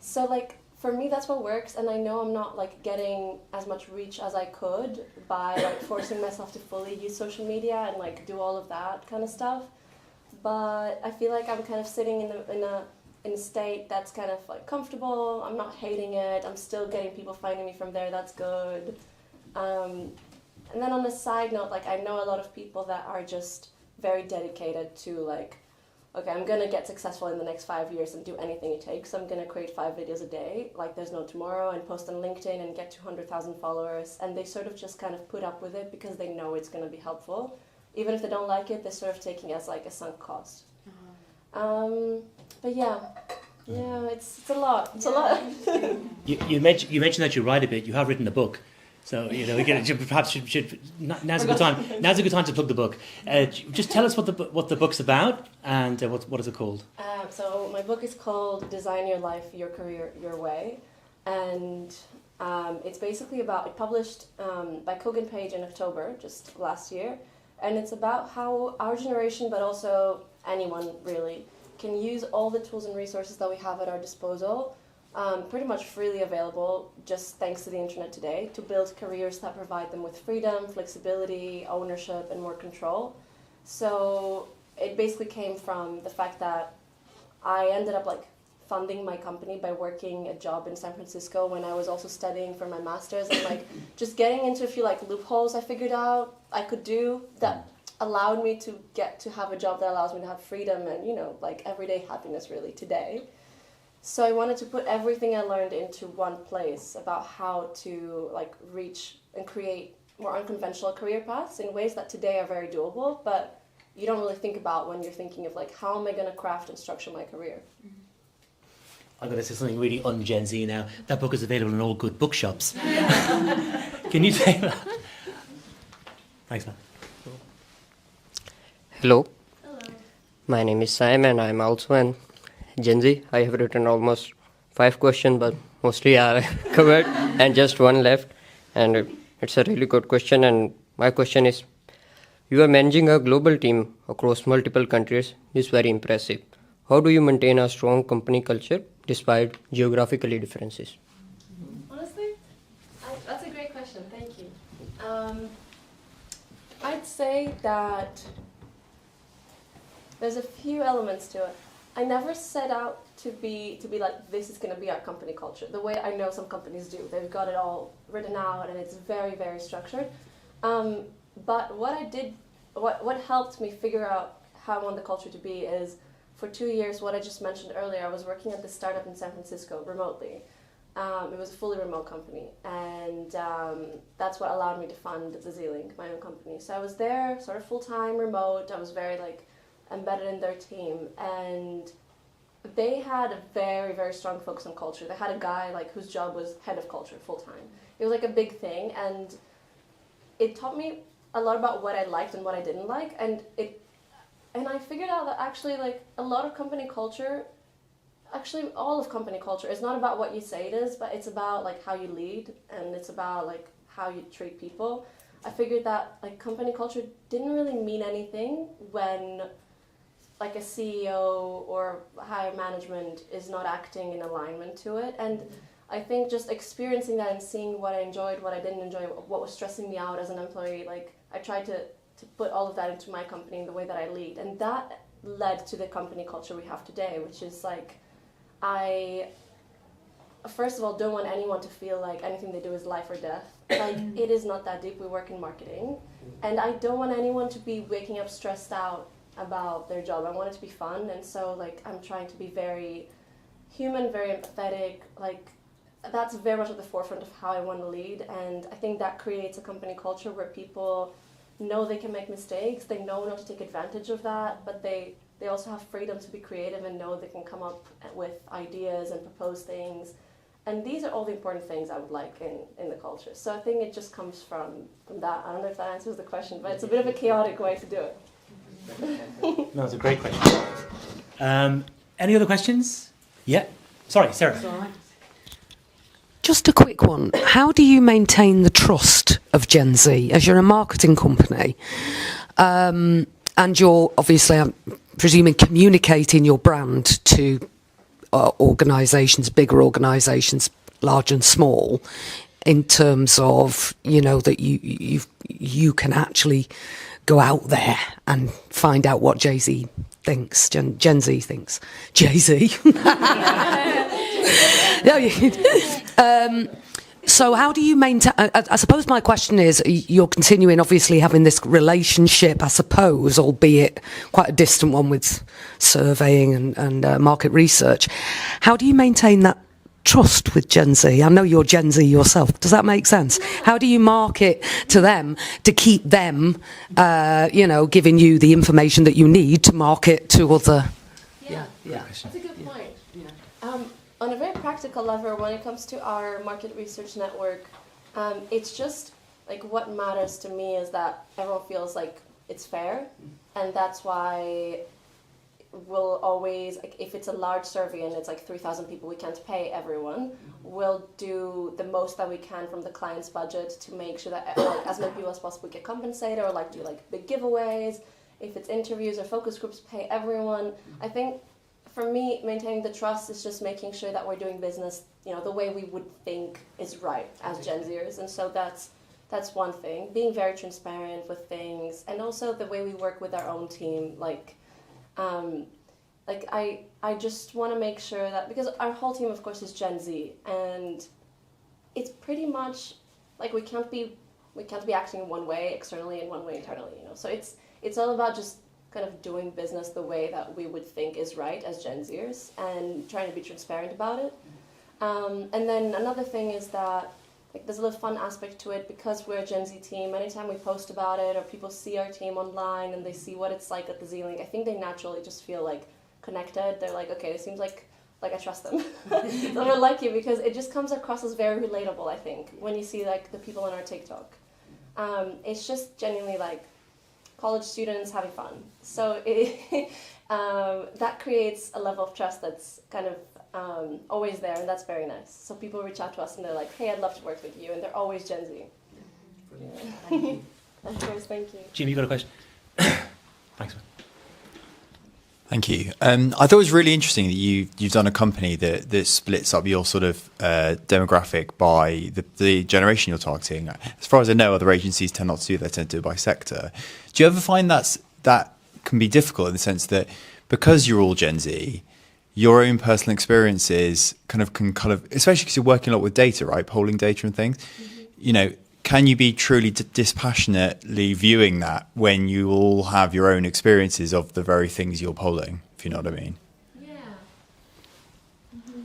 So like for me that's what works, and I know I'm not like getting as much reach as I could by like forcing myself to fully use social media and like do all of that kind of stuff, but I feel like I'm kind of sitting in a state that's kind of like comfortable. I'm not hating it. I'm still getting people finding me from there. That's good. And then on a side note, like I know a lot of people that are just very dedicated to like, okay, I'm gonna get successful in the next 5 years and do anything it takes. So I'm gonna create 5 videos a day, like there's no tomorrow, and post on LinkedIn and get 200,000 followers. And they sort of just kind of put up with it because they know it's gonna be helpful. Even if they don't like it, they're sort of taking it as like a sunk cost. But yeah, it's a lot. It's a lot. You mentioned that you write a bit. You have written a book, so you know perhaps should now's a good time. Now's a good time to plug the book. Just tell us what the book's about and what is it called? So my book is called Design Your Life, Your Career, Your Way, and it's basically about it published by Kogan Page in October just last year, and it's about how our generation, but also anyone really, can use all the tools and resources that we have at our disposal, pretty much freely available, just thanks to the internet today, to build careers that provide them with freedom, flexibility, ownership, and more control. So it basically came from the fact that I ended up like funding my company by working a job in San Francisco when I was also studying for my master's, and like just getting into a few like loopholes I figured out I could do that allowed me to get to have a job that allows me to have freedom and, you know, like everyday happiness really today. So I wanted to put everything I learned into one place about how to like reach and create more unconventional career paths in ways that today are very doable, but you don't really think about when you're thinking of like, how am I going to craft and structure my career? I'm going to say something really un-Gen Z now. That book is available in all good bookshops. Can you take that? Thanks, man. Hello, Hello. my name is Sam and I'm also an Gen Z. I have written almost 5 questions, but mostly are covered and just one left. And it's a really good question. And my question is, you are managing a global team across multiple countries. It's very impressive. How do you maintain a strong company culture despite geographically differences? Honestly, that's a great question. Thank you. I'd say that there's a few elements to it. I never set out to be like, this is going to be our company culture. The way I know some companies do, they've got it all written out and it's very, very structured. But what helped me figure out how I want the culture to be is, for 2 years, what I just mentioned earlier, I was working at this startup in San Francisco remotely. It was a fully remote company, and that's what allowed me to fund the Z-Link, my own company. So I was there, sort of full-time, remote. I was very like embedded in their team, and they had a very, very strong focus on culture. They had a guy like whose job was head of culture full-time. It was like a big thing, and it taught me a lot about what I liked and what I didn't like, and I figured out that actually like a lot of company culture, actually all of company culture is not about what you say it is, but it's about like how you lead, and it's about like how you treat people. I figured that like company culture didn't really mean anything when like a CEO or higher management is not acting in alignment to it. And I think just experiencing that and seeing what I enjoyed, what I didn't enjoy, what was stressing me out as an employee, like I tried to put all of that into my company in the way that I lead. And that led to the company culture we have today, which is like, I, first of all, don't want anyone to feel like anything they do is life or death. Like, it is not that deep. We work in marketing. And I don't want anyone to be waking up stressed out about their job. I want it to be fun. And so, like, I'm trying to be very human, very empathetic. Like, that's very much at the forefront of how I want to lead. And I think that creates a company culture where people know they can make mistakes. They know not to take advantage of that, but they also have freedom to be creative and know they can come up with ideas and propose things. And these are all the important things I would like in the culture. So I think it just comes from that. I don't know if that answers the question, but it's a bit of a chaotic way to do it. No, it's a great question. Any other questions? Yeah. Sorry, Sarah. Just a quick one. How do you maintain the trust of Gen Z as you're a marketing company? And you're obviously, I'm presuming, communicating your brand to organisations, bigger organisations, large and small, in terms of, you know, that you can actually go out there and find out what Gen Z thinks. Gen Z thinks. Jay-Z. So how do you maintain, I suppose my question is, you're continuing obviously having this relationship, I suppose, albeit quite a distant one with surveying and market research. How do you maintain that trust with Gen Z? I know you're Gen Z yourself. Does that make sense? How do you market to them to keep them, giving you the information that you need to market to other... Yeah. That's a good point. On a very practical level, when it comes to our market research network, it's just like what matters to me is that everyone feels like it's fair, and that's why we'll always, like, if it's a large survey and it's like 3,000 people, we can't pay everyone. We'll do the most that we can from the client's budget to make sure that like, as many people as possible get compensated, or like do like big giveaways. If it's interviews or focus groups, pay everyone. I think for me, maintaining the trust is just making sure that we're doing business, the way we would think is right as Gen Zers, and so that's that's one thing. Being very transparent with things, and also the way we work with our own team. I just want to make sure that, because our whole team, of course, is Gen Z, and it's pretty much like we can't be acting in one way externally and one way internally. So it's all about just kind of doing business the way that we would think is right as Gen Zers, and trying to be transparent about it. And then another thing is that there's a little fun aspect to it, because we're a Gen Z team. Anytime we post about it, or people see our team online and they see what it's like at the Z-Link, I think they naturally just feel connected. They're like, okay, it seems like I trust them. So they're lucky, because it just comes across as very relatable, I think, when you see the people on our TikTok. It's just genuinely college students having fun. So that creates a level of trust that's kind of always there, and that's very nice. So people reach out to us and they're like, hey, I'd love to work with you, and they're always Gen Z. Brilliant. Yeah. Thank you. Of course, thank you. Jim, you got a question? Thanks, man. Thank you. I thought it was really interesting that you've done a company that splits up your sort of demographic by the generation you're targeting. As far as I know, other agencies tend not to do that, tend to do it by sector. Do you ever find that can be difficult, in the sense that because you're all Gen Z, your own personal experiences can especially because you're working a lot with data, right? Polling data and things, can you be truly dispassionately viewing that when you all have your own experiences of the very things you're polling, if you know what I mean? Yeah. Mm-hmm.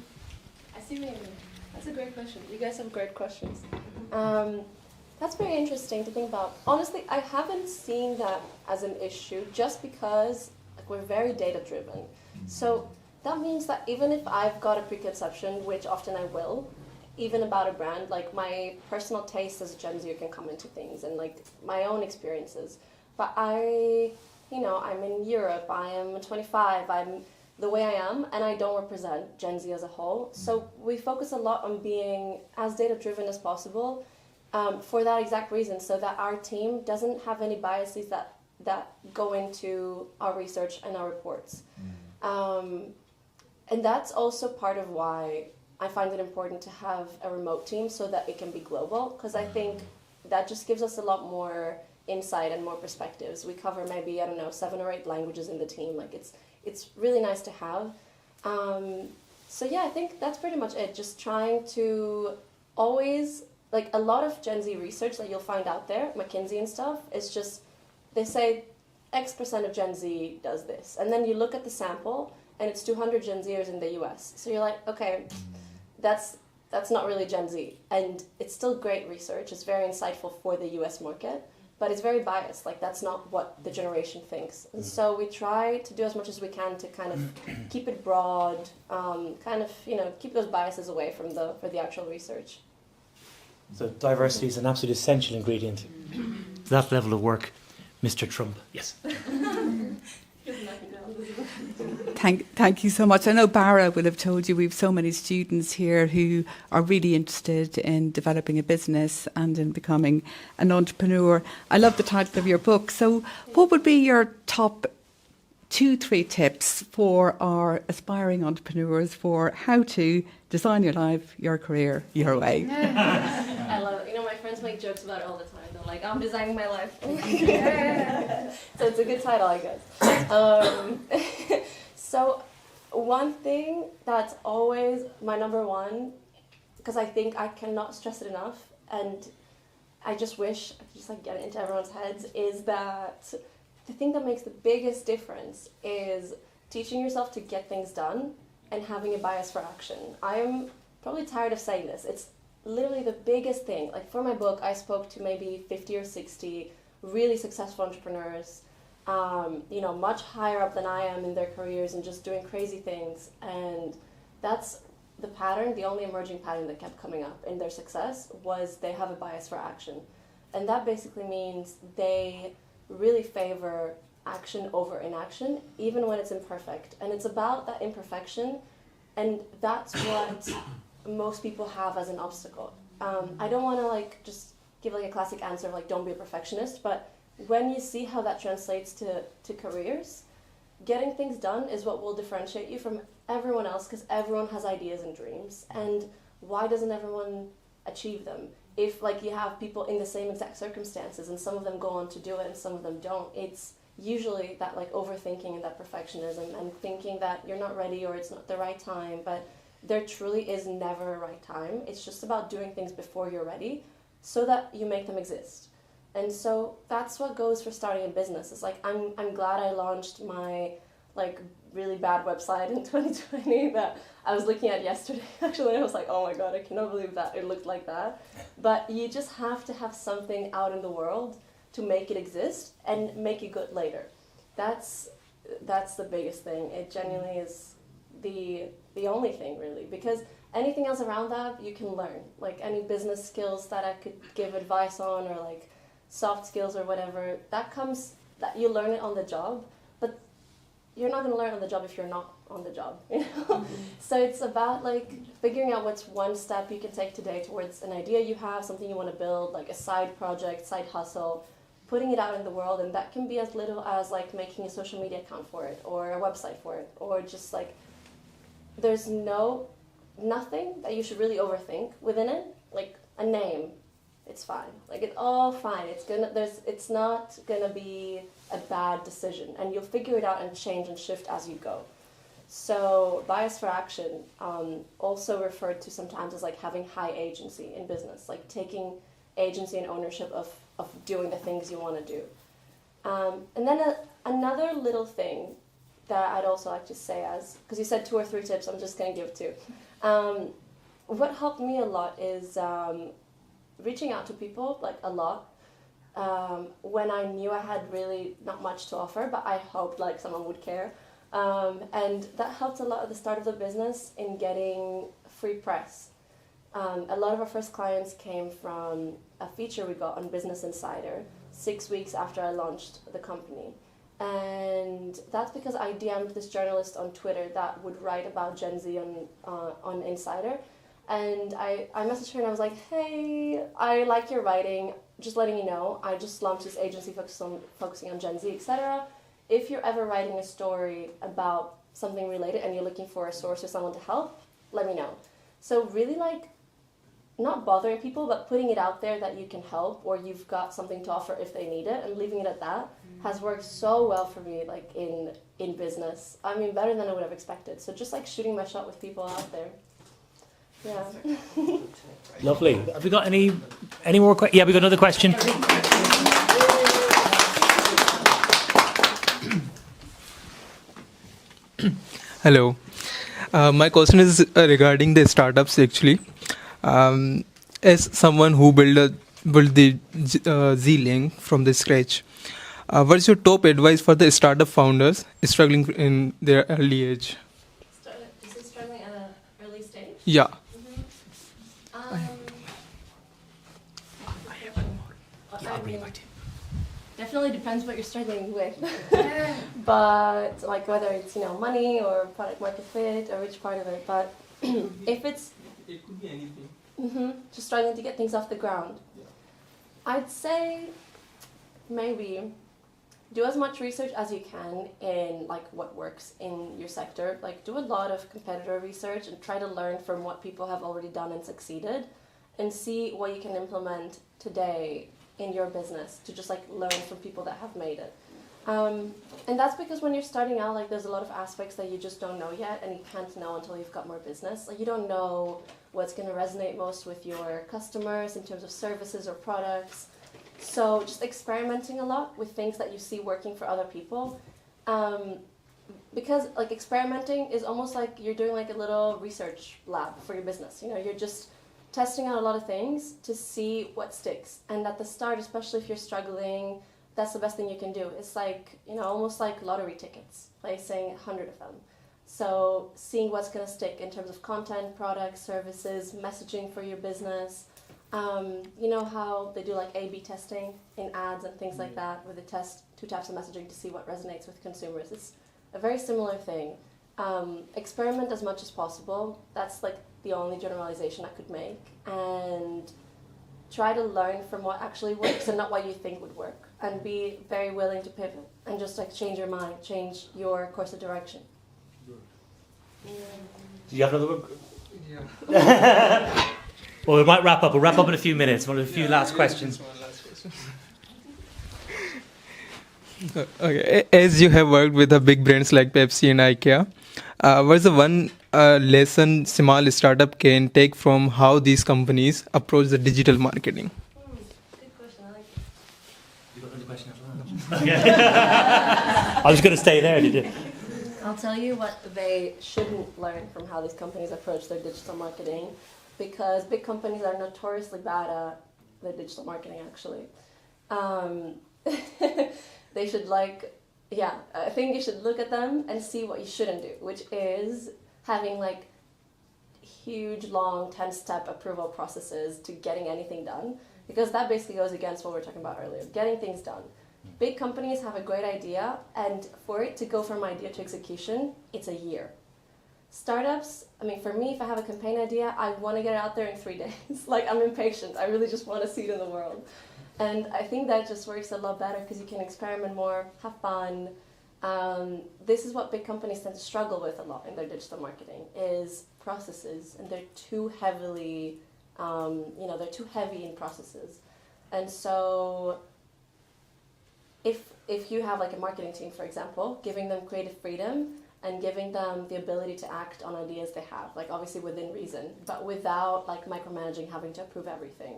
I see what you mean. That's a great question. You guys have great questions. That's very interesting to think about. Honestly, I haven't seen that as an issue, just because we're very data-driven. So that means that even if I've got a preconception, which often I will, even about a brand, my personal taste as a Gen Zer can come into things, and my own experiences. But I'm in Europe, I am 25, I'm the way I am, and I don't represent Gen Z as a whole. So we focus a lot on being as data-driven as possible, for that exact reason, so that our team doesn't have any biases that go into our research and our reports. And that's also part of why I find it important to have a remote team, so that it can be global, because I think that just gives us a lot more insight and more perspectives. We cover maybe, 7 or 8 languages in the team. It's really nice to have. So yeah, I think that's pretty much it. Just trying to always, a lot of Gen Z research that you'll find out there, McKinsey and stuff, is just, they say X% of Gen Z does this. And then you look at the sample, and it's 200 Gen Zers in the US. So you're like, okay, that's not really Gen Z. And it's still great research. It's very insightful for the US market, but it's very biased. That's not what the generation thinks. And so we try to do as much as we can to kind of keep it broad, keep those biases away from for the actual research. So diversity is an absolute essential ingredient to that level of work, Mr. Trump. Yes. Thank you so much. I know Barra will have told you we've so many students here who are really interested in developing a business and in becoming an entrepreneur. I love the title of your book. So what would be your top 2-3 tips for our aspiring entrepreneurs for how to design your life, your career, your way? I love it. My friends make jokes about it all the time. They're like, I'm designing my life. So it's a good title, I guess. So one thing that's always my number one, because I think I cannot stress it enough, and I just wish I could just get it into everyone's heads, is that the thing that makes the biggest difference is teaching yourself to get things done and having a bias for action. I am probably tired of saying this. It's literally the biggest thing. For my book, I spoke to maybe 50 or 60 really successful entrepreneurs, much higher up than I am in their careers and just doing crazy things. And that's the pattern, the only emerging pattern that kept coming up in their success was they have a bias for action. And that basically means they really favor action over inaction, even when it's imperfect. And it's about that imperfection, and that's what most people have as an obstacle. I don't want to just give a classic answer of don't be a perfectionist, but when you see how that translates to careers, getting things done is what will differentiate you from everyone else, because everyone has ideas and dreams. And why doesn't everyone achieve them? if like you have people in the same exact circumstances and some of them go on to do it and some of them don't, it's usually that like overthinking and that perfectionism and thinking that you're not ready or it's not the right time. But there truly is never a right time. It's just about doing things before you're ready so that you make them exist. And so that's what goes for starting a business. It's like I'm glad I launched my like really bad website in 2020 that I was looking at yesterday actually, and I was like, oh my god, I cannot believe that it looked like that. But you just have to have something out in the world to make it exist and make it good later. That's the biggest thing. It genuinely is the only thing really, because anything else around that you can learn. Like any business skills that I could give advice on, or like soft skills or whatever, that you learn it on the job, but you're not going to learn on the job if you're not on the job, you know? So it's about like figuring out what's one step you can take today towards an idea you have, something you want to build, like a side project, side hustle, putting it out in the world. And that can be as little as like making a social media account for it or a website for it, or just like there's nothing that you should really overthink within it. Like a name, it's fine. Like it's all fine. It's not gonna be a bad decision, and you'll figure it out and change and shift as you go. So bias for action, also referred to sometimes as like having high agency in business, like taking agency and ownership of doing the things you want to do. And then another little thing that I'd also like to say, because you said 2 or 3 tips, I'm just going to give 2. What helped me a lot is reaching out to people, like a lot, when I knew I had really not much to offer, but I hoped like someone would care. And that helped a lot at the start of the business in getting free press. A lot of our first clients came from a feature we got on Business Insider 6 weeks after I launched the company. And that's because I DM'd this journalist on Twitter that would write about Gen Z on Insider. And I messaged her and I was like, hey, I like your writing, just letting you know, I just launched this agency focusing on Gen Z, etc. If you're ever writing a story about something related and you're looking for a source or someone to help, let me know. So really like, not bothering people, but putting it out there that you can help or you've got something to offer if they need it, and leaving it at that has worked so well for me, like in business. I mean, better than I would have expected. So just like shooting my shot with people out there. Yeah. Lovely. Have we got any more questions? Yeah, we got another question. Hello. My question is regarding the startups actually. As someone who built the Z-Link from the scratch, what's your top advice for the startup founders struggling in their early age? Is it struggling at an early stage? Yeah. Definitely depends what you're struggling with. But like whether it's money or product market fit or which part of it. But if it could be anything. Just struggling to get things off the ground. Yeah. I'd say maybe do as much research as you can in like what works in your sector. Like do a lot of competitor research and try to learn from what people have already done and succeeded, and see what you can implement today in your business to just like learn from people that have made it. And that's because when you're starting out, like there's a lot of aspects that you just don't know yet, and you can't know until you've got more business. Like you don't know what's going to resonate most with your customers in terms of services or products. So just experimenting a lot with things that you see working for other people. Because like experimenting is almost like you're doing like a little research lab for your business. You're just testing out a lot of things to see what sticks. And at the start, especially if you're struggling, that's the best thing you can do. It's like, almost like lottery tickets, placing 100 of them. So seeing what's going to stick in terms of content, products, services, messaging for your business. You know how they do like A/B testing in ads and things like that, where they test 2 types of messaging to see what resonates with consumers. It's a very similar thing. Experiment as much as possible. That's like the only generalization I could make. And try to learn from what actually works and not what you think would work. And be very willing to pivot and just like change your mind, change your course of direction. Do you have another one? Yeah. Well, we might wrap up. We'll wrap up in a few minutes. One of a few last questions. Okay, as you have worked with the big brands like Pepsi and IKEA, what's the one lesson small startup can take from how these companies approach the digital marketing? Good question. I like it. You got another question after that? Okay. I was going to stay there, did you? I'll tell you what they shouldn't learn from how these companies approach their digital marketing, because big companies are notoriously bad at their digital marketing, actually. They should I think you should look at them and see what you shouldn't do, which is having like huge, long, 10-step approval processes to getting anything done, because that basically goes against what we were talking about earlier, getting things done. Big companies have a great idea, and for it to go from idea to execution, it's a year. Startups, I mean, for me, if I have a campaign idea, I want to get it out there in 3 days. Like, I'm impatient. I really just want to see it in the world. And I think that just works a lot better because you can experiment more, have fun. This is what big companies tend to struggle with a lot in their digital marketing, is processes. And they're too heavily, they're too heavy in processes. And so if you have like a marketing team, for example, giving them creative freedom and giving them the ability to act on ideas they have, like obviously within reason, but without like micromanaging, having to approve everything,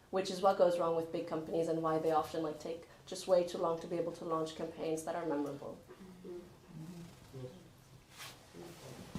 which is what goes wrong with big companies and why they often like take just way too long to be able to launch campaigns that are memorable.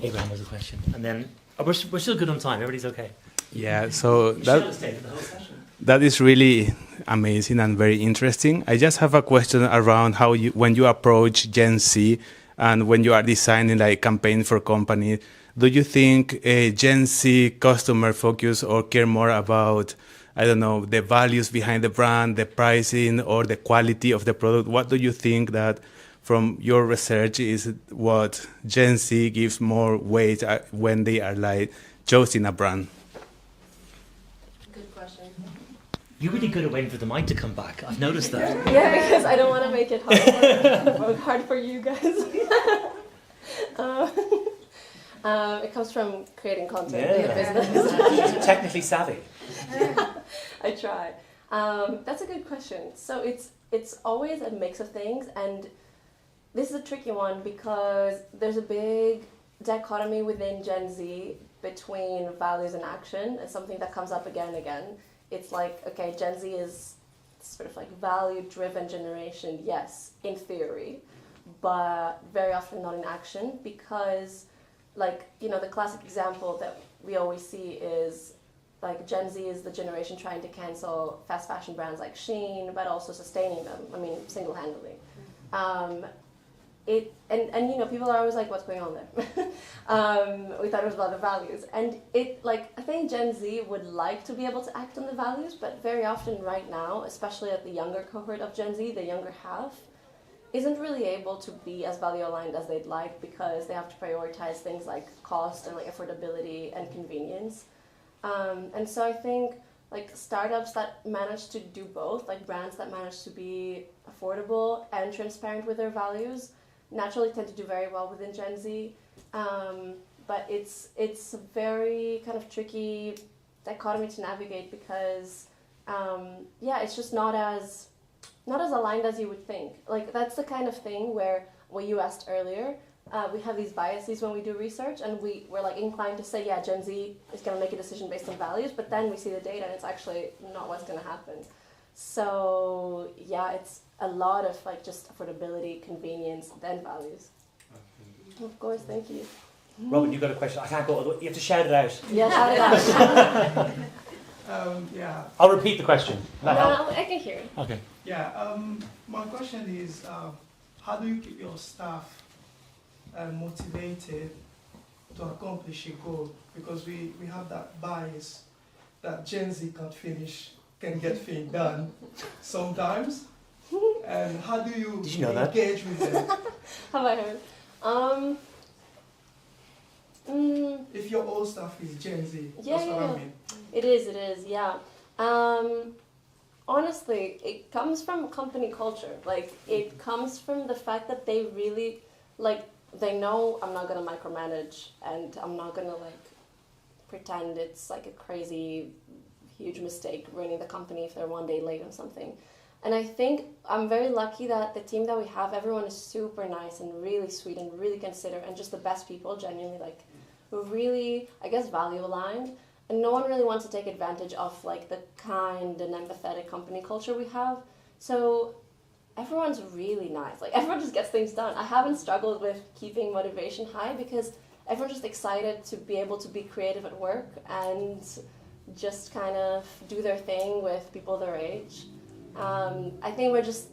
Abraham was a question. And then, we're still good on time, everybody's okay. Yeah, so Michelle stayed for the whole session. that is really amazing and very interesting. I just have a question around how you, when you approach Gen Z and when you are designing like campaign for companies, do you think Gen Z customer focus or care more about, I don't know, the values behind the brand, the pricing, or the quality of the product? What do you think that from your research is what Gen Z gives more weight when they are like choosing a brand? Good question. You're really good at waiting for the mic to come back. I've noticed that. Yeah, because I don't want to make it hard for you guys. It comes from creating content in the business. She's technically savvy. I try. That's a good question. So it's always a mix of things, and this is a tricky one because there's a big dichotomy within Gen Z between values and action. It's something that comes up again and again. It's like, okay, Gen Z is sort of like value-driven generation, yes, in theory, but very often not in action, because like, the classic example that we always see is like Gen Z is the generation trying to cancel fast fashion brands like Shein, but also sustaining them, single-handedly. People are always like, what's going on there? We thought it was about the values. And I think Gen Z would like to be able to act on the values, but very often right now, especially at the younger cohort of Gen Z, the younger half, isn't really able to be as value aligned as they'd like because they have to prioritize things like cost and like affordability and convenience. And so I think like startups that manage to do both, like brands that manage to be affordable and transparent with their values, naturally tend to do very well within Gen Z. But it's a very kind of tricky dichotomy to navigate because it's just not as aligned as you would think. Like that's the kind of thing where what you asked earlier, we have these biases when we do research, and we're like inclined to say, yeah, Gen Z is going to make a decision based on values, but then we see the data and it's actually not what's going to happen. So yeah, it's a lot of like just affordability, convenience, then values. Of course, thank you. Robin, you got a question? I can't go all the way. You have to shout it out. Yeah, shout it out. Yeah. I'll repeat the question. That help? I can hear it. Okay. Yeah. My question is, how do you keep your staff motivated to accomplish a goal? Because we have that bias that Gen Z can get things done sometimes. And how do you, Did you know engage with them? Have I heard? If your old staff is Gen Z, Yeah, that's what I mean. It is, yeah. Honestly, it comes from company culture. Like, it comes from the fact that they really, like, they know I'm not going to micromanage and I'm not going to, like, pretend it's, like, a crazy huge mistake running the company if they're one day late on something. And I think I'm very lucky that the team that we have, everyone is super nice and really sweet and really considerate and just the best people, genuinely, like, who really, I guess, value aligned. And no one really wants to take advantage of like the kind and empathetic company culture we have. So everyone's really nice. Like everyone just gets things done. I haven't struggled with keeping motivation high because everyone's just excited to be able to be creative at work and just kind of do their thing with people their age. I think we're just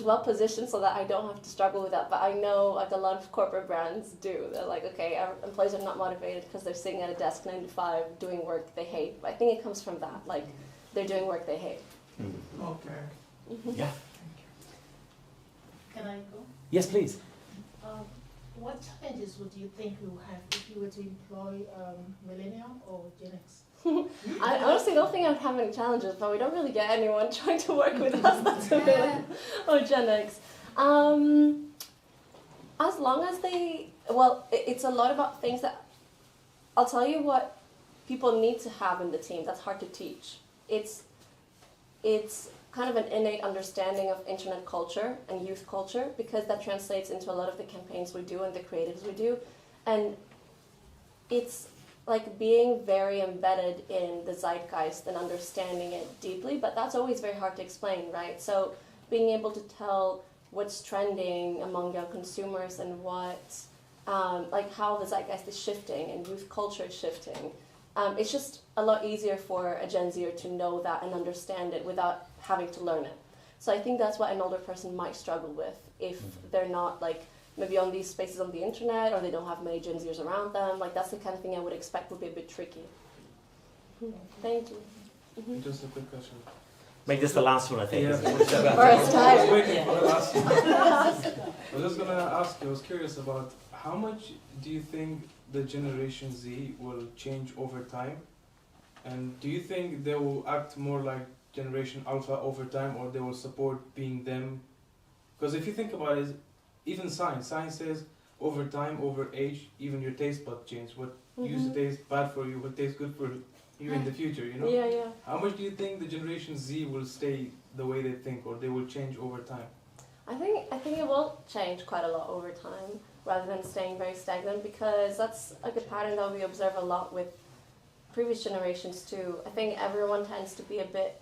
well positioned so that I don't have to struggle with that. But I know like a lot of corporate brands do. They're like, okay, our employees are not motivated because they're sitting at a desk 9 to 5 doing work they hate. But I think it comes from that, like they're doing work they hate. Okay. Yeah. Can I go? Yes, please. What challenges would you think you have if you were to employ millennial or Gen X? I honestly don't think I would have any challenges, but we don't really get anyone trying to work with us. That's a bit or Gen X. As long as they, well, it's a lot about things that, I'll tell you what people need to have in the team. That's hard to teach. It's kind of an innate understanding of internet culture and youth culture because that translates into a lot of the campaigns we do and the creatives we do. And it's like being very embedded in the zeitgeist and understanding it deeply, but that's always very hard to explain, right? So being able to tell what's trending among young consumers and what, like how the zeitgeist is shifting and youth culture is shifting. It's just a lot easier for a Gen Zer to know that and understand it without having to learn it. So I think that's what an older person might struggle with if they're not like maybe on these spaces on the internet or they don't have many Gen Zers around them. Like that's the kind of thing I would expect would be a bit tricky. Thank you. Just a quick question. Make this the last one, I think. Yeah. Isn't it? Or it's tired. Waiting for the last one. I was just gonna ask you, I was curious about how much do you think the Generation Z will change over time? And do you think they will act more like Generation Alpha over time, or they will support being them? Because if you think about it, even science says over time, over age, even your taste buds change. What used to taste bad for you will taste good for you in the future, you know? Yeah, yeah. How much do you think the Generation Z will stay the way they think, or they will change over time? I think it will change quite a lot over time rather than staying very stagnant because that's like a pattern that we observe a lot with previous generations too. I think everyone tends to be a bit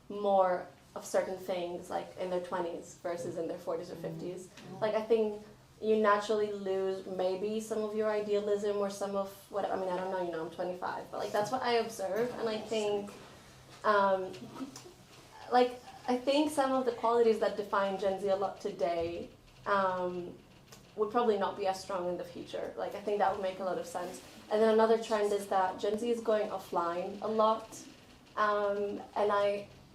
more of certain things like in their 20s versus in their 40s or 50s. Like I think you naturally lose maybe some of your idealism or some of what, I mean, I don't know, you know, I'm 25, but like that's what I observe. And I think I think some of the qualities that define Gen Z a lot today would probably not be as strong in the future. Like I think that would make a lot of sense. And then another trend is that Gen Z is going offline a lot. And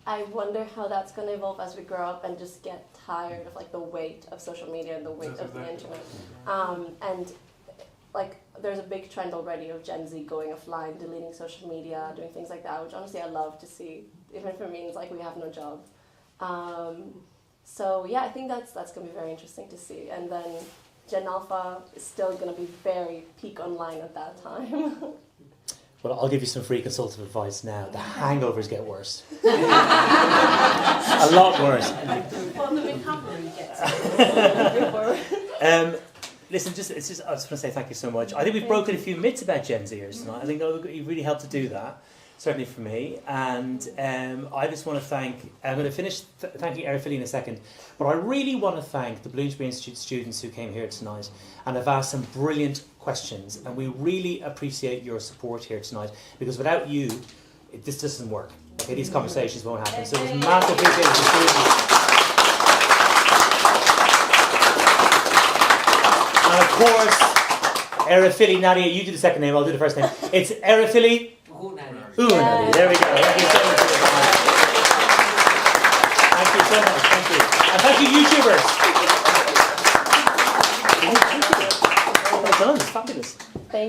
I wonder how that's going to evolve as we grow up and just get tired of like the weight of social media and the weight of the internet. And like there's a big trend already of Gen Z going offline, deleting social media, doing things like that, which honestly I love to see, even if it means like we have no job. So yeah, I think that's going to be very interesting to see. And then Gen Alpha is still going to be very peak online at that time. Well, I'll give you some free consultative advice now. The hangovers get worse. A lot worse. Well, the recovery gets Listen, I just want to say thank you so much. I think we've broken a few myths about Gen Zers tonight. I think you really helped to do that, certainly for me. And I just want to thank, I'm going to finish thanking Erifili in a second, but I really want to thank the Bloomsbury Institute students who came here tonight and have asked some brilliant questions. And we really appreciate your support here tonight because without you, this doesn't work. Okay, these conversations won't happen. So it was massive appreciation to the students. And of course, Erifili, Nadia, you do the second name, I'll do the first name. It's Erifili Gounari. There we go. Thank you so much for your time. Thank you so much. Thank you. And thank you, YouTubers. Well done. It's fabulous. Thank you.